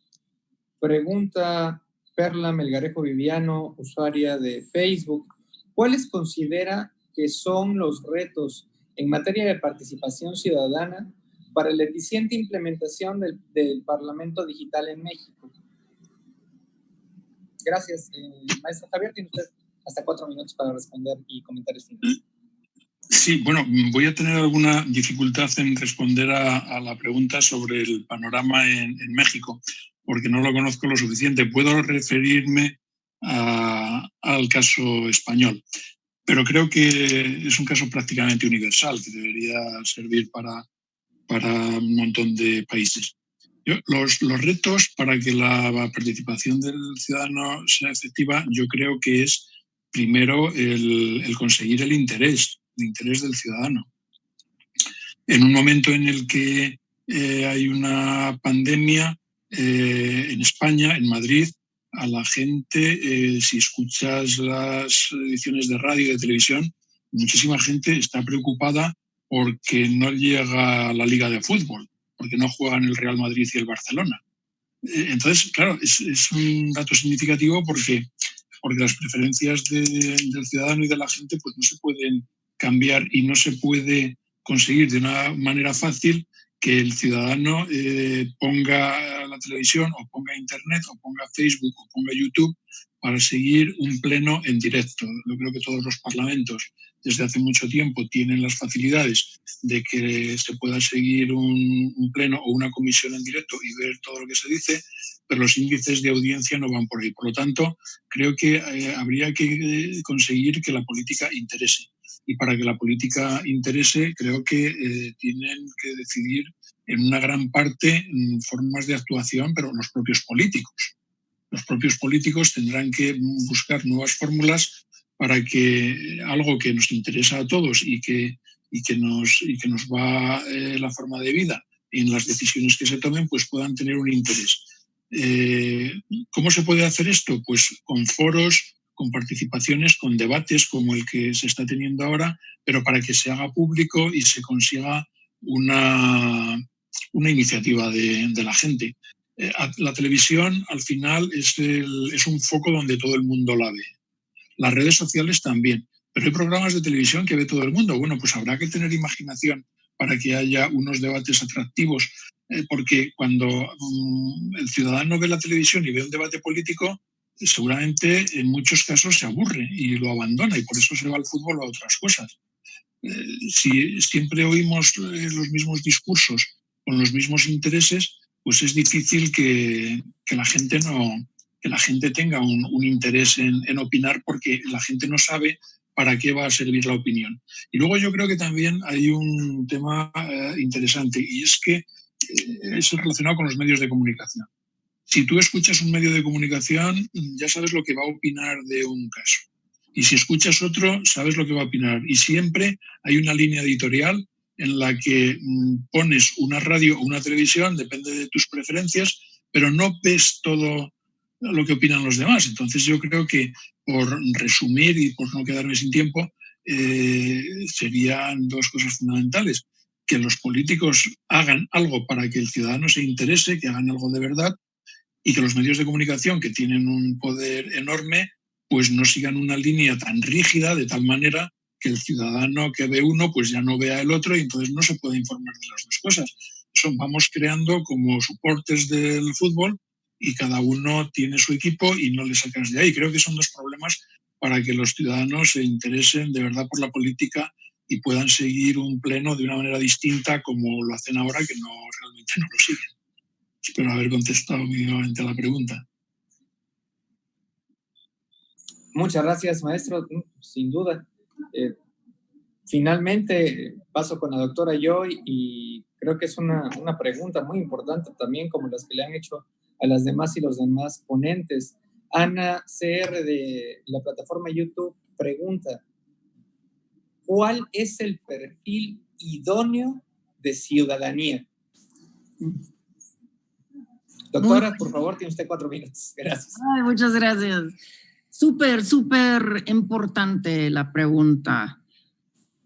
Pregunta Perla Melgarejo Viviano, usuaria de Facebook. ¿Cuáles considera que son los retos en materia de participación ciudadana para la eficiente implementación del Parlamento Digital en México? Gracias, maestro Javier. Tiene usted hasta 4 minutos para responder y comentarios finales. Sí, bueno, voy a tener alguna dificultad en responder a la pregunta sobre el panorama en México, porque no lo conozco lo suficiente. Puedo referirme al caso español, pero creo que es un caso prácticamente universal que debería servir para un montón de países. Los retos para que la participación del ciudadano sea efectiva, yo creo que es primero el conseguir el interés del ciudadano. En un momento en el que hay una pandemia en España, en Madrid, a la gente, si escuchas las ediciones de radio y de televisión, muchísima gente está preocupada porque no llega a la Liga de Fútbol, porque no juegan el Real Madrid y el Barcelona. Entonces, claro, es un dato significativo porque las preferencias del ciudadano y de la gente pues no se pueden cambiar y no se puede conseguir de una manera fácil que el ciudadano ponga la televisión o ponga internet o ponga Facebook o ponga YouTube para seguir un pleno en directo. Yo creo que todos los parlamentos desde hace mucho tiempo tienen las facilidades de que se pueda seguir un pleno o una comisión en directo y ver todo lo que se dice, pero los índices de audiencia no van por ahí. Por lo tanto, creo que habría que conseguir que la política interese. Y para que la política interese, creo que tienen que decidir en una gran parte formas de actuación, pero los propios políticos. Los propios políticos tendrán que buscar nuevas fórmulas para que algo que nos interesa a todos y que nos va la forma de vida en las decisiones que se tomen, pues puedan tener un interés. ¿Cómo se puede hacer esto? Pues con foros, con participaciones, con debates como el que se está teniendo ahora, pero para que se haga público y se consiga una iniciativa de la gente. La televisión al final es un foco donde todo el mundo la ve. Las redes sociales también, pero hay programas de televisión que ve todo el mundo. Bueno, pues habrá que tener imaginación para que haya unos debates atractivos, porque cuando el ciudadano ve la televisión y ve un debate político, seguramente en muchos casos se aburre y lo abandona y por eso se va al fútbol o a otras cosas. Si siempre oímos los mismos discursos con los mismos intereses, pues es difícil que la gente tenga un interés en opinar porque la gente no sabe para qué va a servir la opinión. Y luego yo creo que también hay un tema interesante y es que es relacionado con los medios de comunicación. Si tú escuchas un medio de comunicación, ya sabes lo que va a opinar de un caso. Y si escuchas otro, sabes lo que va a opinar. Y siempre hay una línea editorial en la que pones una radio o una televisión, depende de tus preferencias, pero no ves todo lo que opinan los demás. Entonces yo creo que, por resumir y por no quedarme sin tiempo, serían dos cosas fundamentales. Que los políticos hagan algo para que el ciudadano se interese, que hagan algo de verdad, y que los medios de comunicación, que tienen un poder enorme, pues no sigan una línea tan rígida, de tal manera que el ciudadano que ve uno pues ya no vea el otro y entonces no se puede informar de las dos cosas. Eso vamos creando como soportes del fútbol y cada uno tiene su equipo y no le sacas de ahí. Creo que son dos problemas para que los ciudadanos se interesen de verdad por la política y puedan seguir un pleno de una manera distinta como lo hacen ahora, que realmente no lo siguen. Espero haber contestado mínimamente a la pregunta. Muchas gracias, maestro. Sin duda. Finalmente, paso con la doctora Joy y creo que es una pregunta muy importante también, como las que le han hecho a las demás y los demás ponentes. Ana CR de la plataforma YouTube pregunta: ¿cuál es el perfil idóneo de ciudadanía? Doctora, por favor, tiene usted 4 minutos. Gracias. Ay, muchas gracias. Súper, súper importante la pregunta.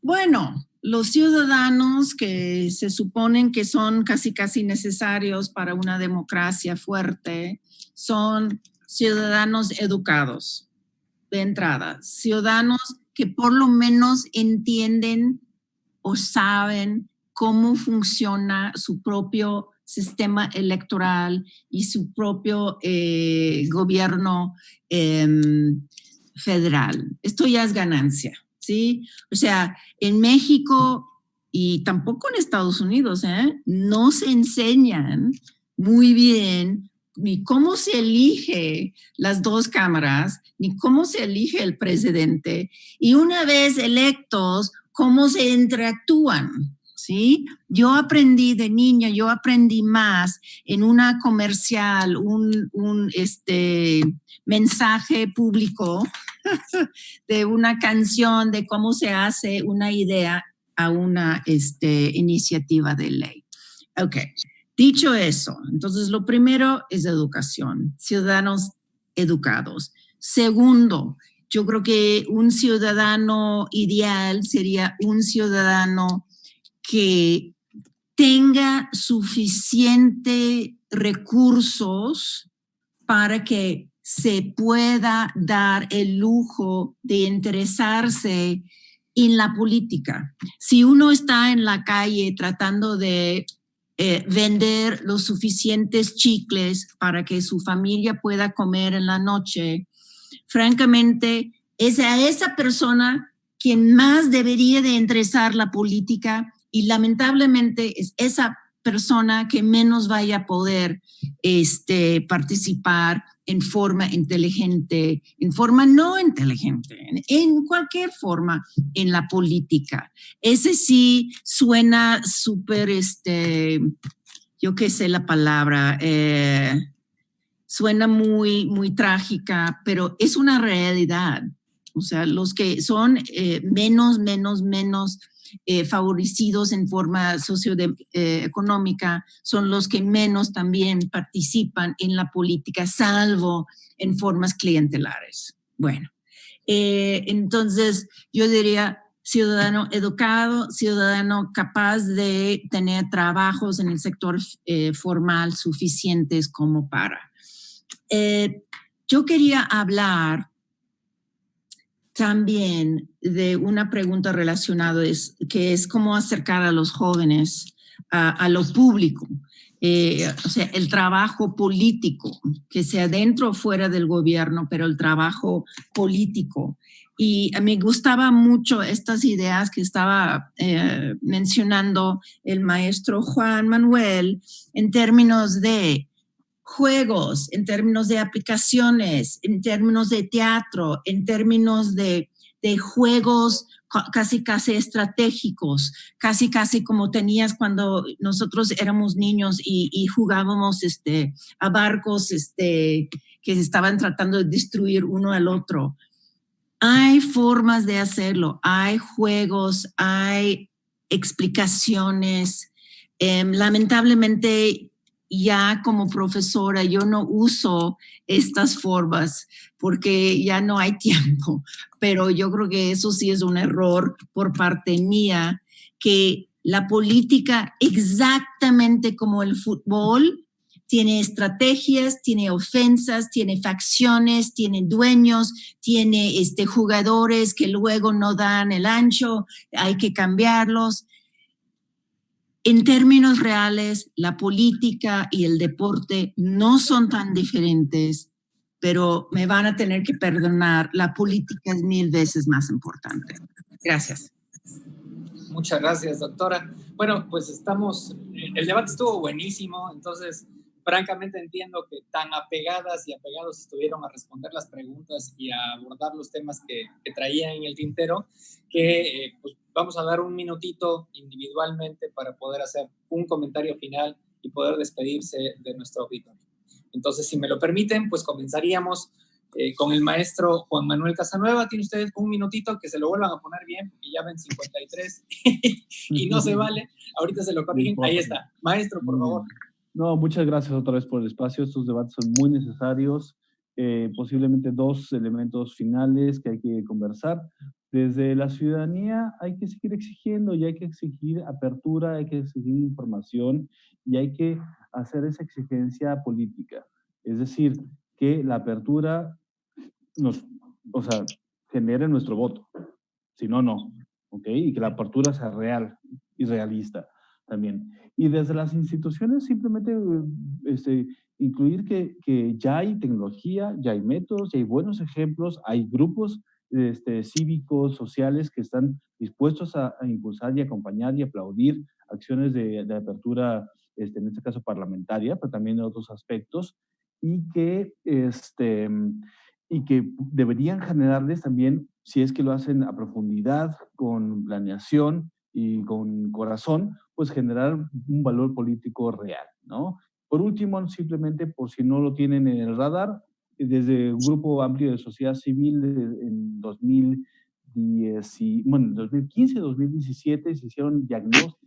Bueno, los ciudadanos que se suponen que son casi necesarios para una democracia fuerte son ciudadanos educados de entrada, ciudadanos que por lo menos entienden o saben cómo funciona su propio sistema electoral y su propio gobierno federal. Esto ya es ganancia, ¿sí? O sea, en México y tampoco en Estados Unidos, no se enseñan muy bien ni cómo se elige las dos cámaras, ni cómo se elige el presidente, y una vez electos, cómo se interactúan, ¿sí? Yo aprendí de niña, yo aprendí más en una comercial, un mensaje público de una canción de cómo se hace una idea a una iniciativa de ley. Ok. Dicho eso, entonces lo primero es educación, ciudadanos educados. Segundo, yo creo que un ciudadano ideal sería un ciudadano que tenga suficiente recursos para que se pueda dar el lujo de interesarse en la política. Si uno está en la calle tratando de vender los suficientes chicles para que su familia pueda comer en la noche, francamente, es a esa persona quien más debería de interesar la política y lamentablemente es esa persona que menos vaya a poder participar en forma inteligente, en forma no inteligente, en cualquier forma en la política. Ese sí suena súper, yo qué sé la palabra, suena muy, muy trágica, pero es una realidad. O sea, los que son menos favorecidos en forma socioeconómica son los que menos también participan en la política, salvo en formas clientelares. Bueno, entonces yo diría ciudadano educado, ciudadano capaz de tener trabajos en el sector formal suficientes como para. Yo quería hablar también de una pregunta relacionada, que es cómo acercar a los jóvenes a lo público. O sea, el trabajo político, que sea dentro o fuera del gobierno, pero el trabajo político. Y me gustaba mucho estas ideas que estaba mencionando el maestro Juan Manuel en términos de juegos, en términos de aplicaciones, en términos de teatro, en términos de juegos casi estratégicos, casi como tenías cuando nosotros éramos niños y jugábamos a barcos que se estaban tratando de destruir uno al otro. Hay formas de hacerlo, hay juegos, hay explicaciones. Lamentablemente, ya como profesora, yo no uso estas formas porque ya no hay tiempo, pero yo creo que eso sí es un error por parte mía, que la política, exactamente como el fútbol, tiene estrategias, tiene ofensas, tiene facciones, tiene dueños, tiene jugadores que luego no dan el ancho, hay que cambiarlos. En términos reales, la política y el deporte no son tan diferentes, pero me van a tener que perdonar, la política es 1000 veces más importante. Gracias. Muchas gracias, doctora. Bueno, pues el debate estuvo buenísimo, entonces francamente entiendo que tan apegadas y apegados estuvieron a responder las preguntas y a abordar los temas que traían en el tintero, que pues vamos a dar un minutito individualmente para poder hacer un comentario final y poder despedirse de nuestro auditorio. Entonces, si me lo permiten, pues comenzaríamos con el maestro Juan Manuel Casanueva. Tiene usted un minutito, que se lo vuelvan a poner bien, porque ya ven 53 y no se vale. Ahorita se lo corrigen. Ahí está. Maestro, por favor. No, muchas gracias otra vez por el espacio. Estos debates son muy necesarios posiblemente dos elementos finales que hay que conversar. Desde la ciudadanía hay que seguir exigiendo y hay que exigir apertura, hay que exigir información y hay que hacer esa exigencia política. Es decir, que la apertura genere nuestro voto. Si no, no. ¿Ok? Y que la apertura sea real y realista también. Y desde las instituciones simplemente incluir que ya hay tecnología, ya hay métodos, ya hay buenos ejemplos, hay grupos cívicos, sociales que están dispuestos a impulsar y acompañar y aplaudir acciones de apertura, en este caso parlamentaria, pero también de otros aspectos, y que deberían generarles también, si es que lo hacen a profundidad, con planeación y con corazón, pues generar un valor político real, ¿no? Por último, simplemente por si no lo tienen en el radar, desde un grupo amplio de sociedad civil en 2015-2017 se hicieron diagnósticos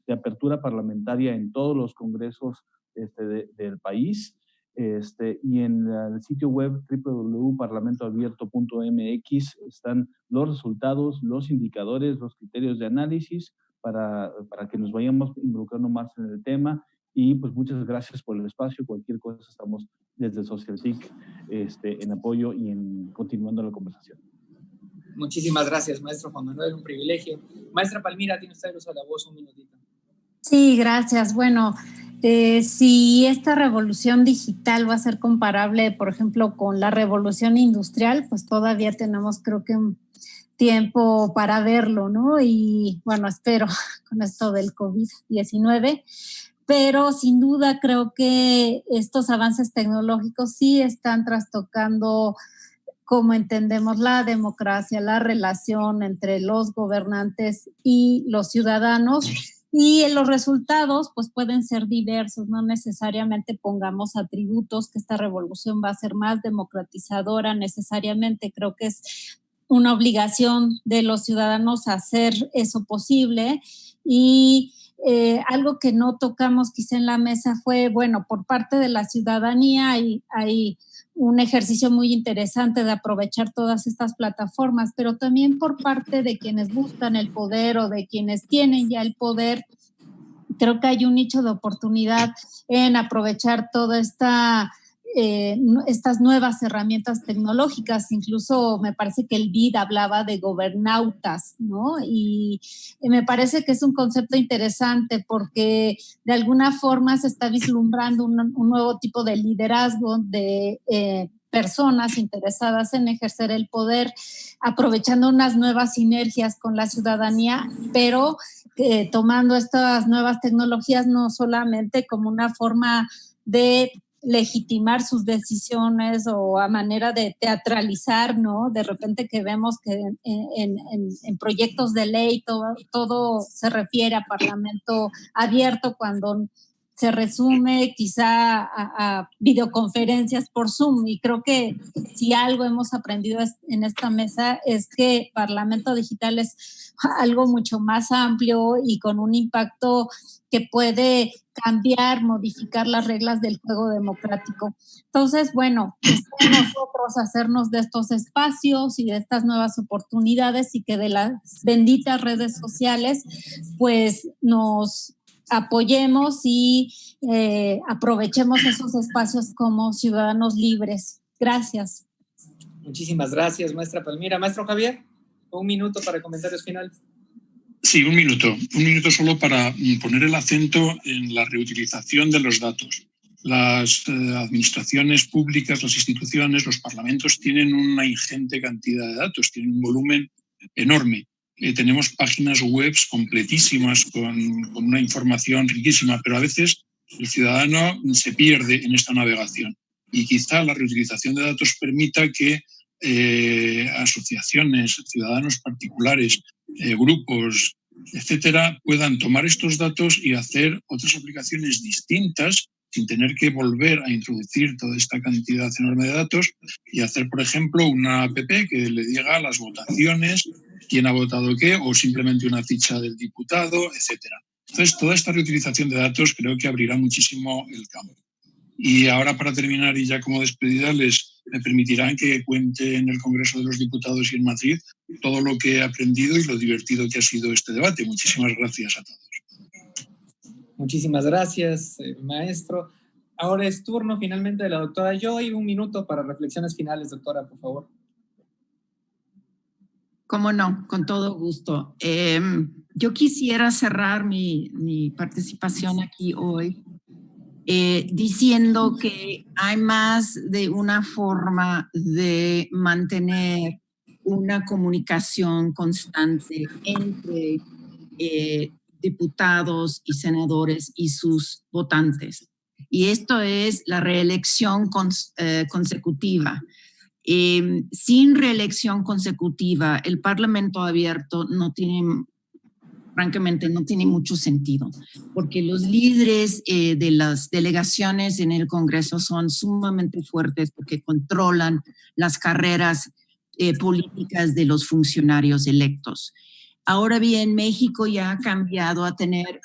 de apertura parlamentaria en todos los congresos del país. Y en el sitio web www.parlamentoabierto.mx están los resultados, los indicadores, los criterios de análisis para que nos vayamos involucrando más en el tema. Y pues muchas gracias por el espacio. Cualquier cosa estamos desde SocialTIC en apoyo y en continuando la conversación. Muchísimas gracias, maestro Juan Manuel, un privilegio. Maestra Palmira, tiene usted el uso de la voz, un minutito. Sí, gracias. Bueno, si esta revolución digital va a ser comparable, por ejemplo, con la revolución industrial, pues todavía tenemos, creo que, un tiempo para verlo, ¿no? Y bueno, espero con esto del COVID-19, pero sin duda creo que estos avances tecnológicos sí están trastocando cómo entendemos la democracia, la relación entre los gobernantes y los ciudadanos. Y los resultados pues pueden ser diversos, no necesariamente pongamos atributos que esta revolución va a ser más democratizadora necesariamente. Creo que es una obligación de los ciudadanos hacer eso posible. Y algo que no tocamos quizá en la mesa fue, bueno, por parte de la ciudadanía hay un ejercicio muy interesante de aprovechar todas estas plataformas, pero también por parte de quienes buscan el poder o de quienes tienen ya el poder. Creo que hay un nicho de oportunidad en aprovechar toda estas nuevas herramientas tecnológicas. Incluso me parece que el BID hablaba de gobernautas, ¿no? Y me parece que es un concepto interesante porque de alguna forma se está vislumbrando un nuevo tipo de liderazgo de personas interesadas en ejercer el poder, aprovechando unas nuevas sinergias con la ciudadanía, pero tomando estas nuevas tecnologías no solamente como una forma de legitimar sus decisiones o a manera de teatralizar, ¿no? De repente que vemos que en proyectos de ley todo se refiere a parlamento abierto cuando se resume quizá a videoconferencias por Zoom. Y creo que si algo hemos aprendido en esta mesa es que Parlamento Digital es algo mucho más amplio y con un impacto que puede cambiar, modificar las reglas del juego democrático. Entonces, bueno, nosotros hacernos de estos espacios y de estas nuevas oportunidades y que de las benditas redes sociales, pues nos apoyemos y aprovechemos esos espacios como ciudadanos libres. Gracias. Muchísimas gracias, maestra Palmira. Maestro Javier, un minuto para comentarios finales. Sí, un minuto solo para poner el acento en la reutilización de los datos. Las administraciones públicas, las instituciones, los parlamentos tienen una ingente cantidad de datos, tienen un volumen enorme. Tenemos páginas web completísimas con una información riquísima, pero a veces el ciudadano se pierde en esta navegación. Y quizá la reutilización de datos permita que asociaciones, ciudadanos particulares, grupos, etcétera, puedan tomar estos datos y hacer otras aplicaciones distintas sin tener que volver a introducir toda esta cantidad enorme de datos y hacer, por ejemplo, una app que le diga las votaciones, quién ha votado qué, o simplemente una ficha del diputado, etcétera. Entonces, toda esta reutilización de datos creo que abrirá muchísimo el campo. Y ahora, para terminar y ya como despedida, les me permitirán que cuente en el Congreso de los Diputados y en Madrid todo lo que he aprendido y lo divertido que ha sido este debate. Muchísimas gracias a todos. Muchísimas gracias, maestro. Ahora es turno finalmente de la doctora Joy. 1 minuto para reflexiones finales, doctora, por favor. Cómo no, con todo gusto. Yo quisiera cerrar mi participación aquí hoy diciendo que hay más de una forma de mantener una comunicación constante entre diputados y senadores y sus votantes. Y esto es la reelección consecutiva. Sin reelección consecutiva, el Parlamento abierto francamente no tiene mucho sentido, porque los líderes de las delegaciones en el Congreso son sumamente fuertes porque controlan las carreras políticas de los funcionarios electos. Ahora bien, México ya ha cambiado a tener,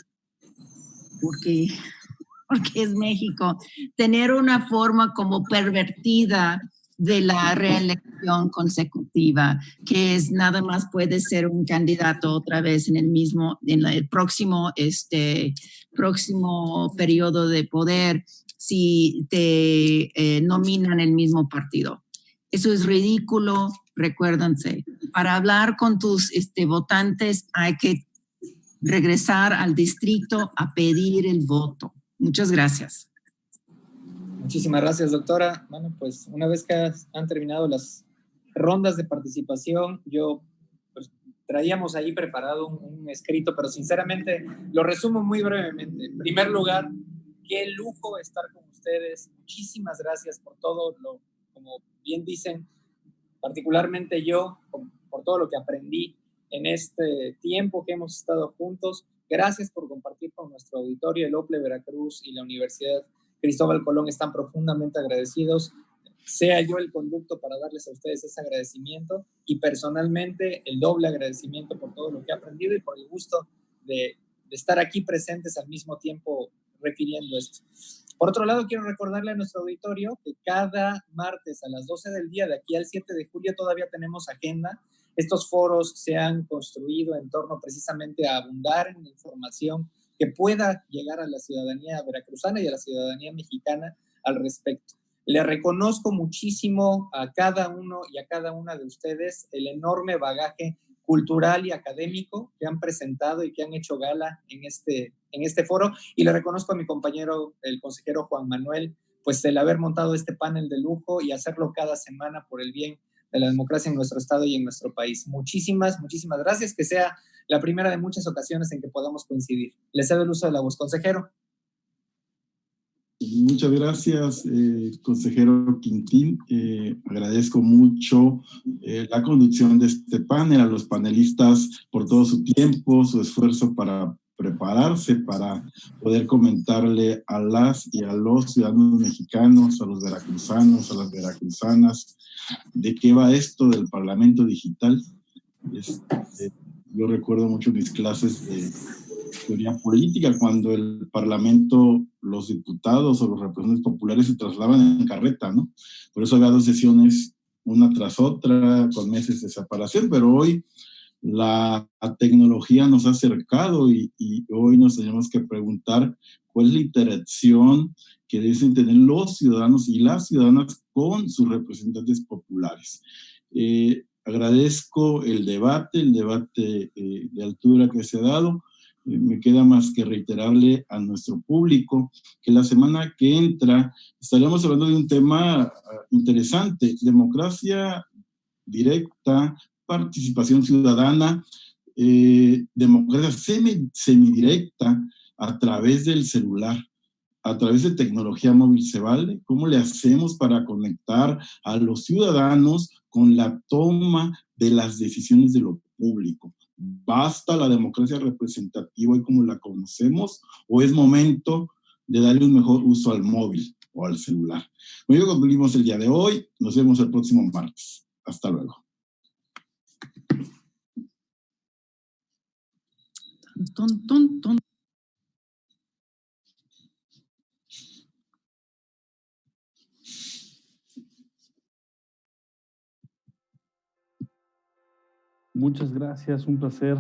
porque es México, tener una forma como pervertida de la reelección consecutiva, que es nada más puede ser un candidato otra vez en el próximo periodo de poder si te nominan el mismo partido. Eso es ridículo, recuérdense. Para hablar con tus votantes hay que regresar al distrito a pedir el voto. Muchas gracias. Muchísimas gracias, doctora. Bueno, pues una vez que han terminado las rondas de participación, yo pues, traíamos ahí preparado un escrito, pero sinceramente lo resumo muy brevemente. En primer lugar, qué lujo estar con ustedes. Muchísimas gracias por todo lo, como bien dicen, particularmente yo, por todo lo que aprendí en este tiempo que hemos estado juntos. Gracias por compartir con nuestro auditorio. El OPLE Veracruz y la Universidad Cristóbal Colón están profundamente agradecidos. Sea yo el conducto para darles a ustedes ese agradecimiento y personalmente el doble agradecimiento por todo lo que he aprendido y por el gusto de estar aquí presentes al mismo tiempo refiriendo esto. Por otro lado, quiero recordarle a nuestro auditorio que cada martes a las 12 del día, de aquí al 7 de julio, todavía tenemos agenda. Estos foros se han construido en torno precisamente a abundar en información que pueda llegar a la ciudadanía veracruzana y a la ciudadanía mexicana al respecto. Le reconozco muchísimo a cada uno y a cada una de ustedes el enorme bagaje cultural y académico que han presentado y que han hecho gala en este foro, y le reconozco a mi compañero, el consejero Juan Manuel, pues el haber montado este panel de lujo y hacerlo cada semana por el bien de la democracia en nuestro estado y en nuestro país. Muchísimas gracias, que sea la primera de muchas ocasiones en que podamos coincidir. Les cedo el uso de la voz, consejero. Muchas gracias, consejero Quintín. Agradezco mucho la conducción de este panel, a los panelistas por todo su tiempo, su esfuerzo para prepararse, para poder comentarle a las y a los ciudadanos mexicanos, a los veracruzanos, a las veracruzanas, de qué va esto del Parlamento Digital. Yo recuerdo mucho mis clases de teoría política, cuando el Parlamento, los diputados o los representantes populares se trasladaban en carreta, ¿no? Por eso había 2 sesiones, una tras otra, con meses de separación, pero hoy la tecnología nos ha acercado y hoy nos tenemos que preguntar cuál es la interacción que deben tener los ciudadanos y las ciudadanas con sus representantes populares. Agradezco el debate de altura que se ha dado. Me queda más que reiterarle a nuestro público que la semana que entra estaremos hablando de un tema interesante: democracia directa, participación ciudadana, democracia semidirecta a través del celular, a través de tecnología móvil. ¿Se vale? ¿Cómo le hacemos para conectar a los ciudadanos con la toma de las decisiones de lo público? ¿Basta la democracia representativa y como la conocemos, o es momento de darle un mejor uso al móvil o al celular? Bueno, concluimos el día de hoy. Nos vemos el próximo martes. Hasta luego. Muchas gracias, un placer.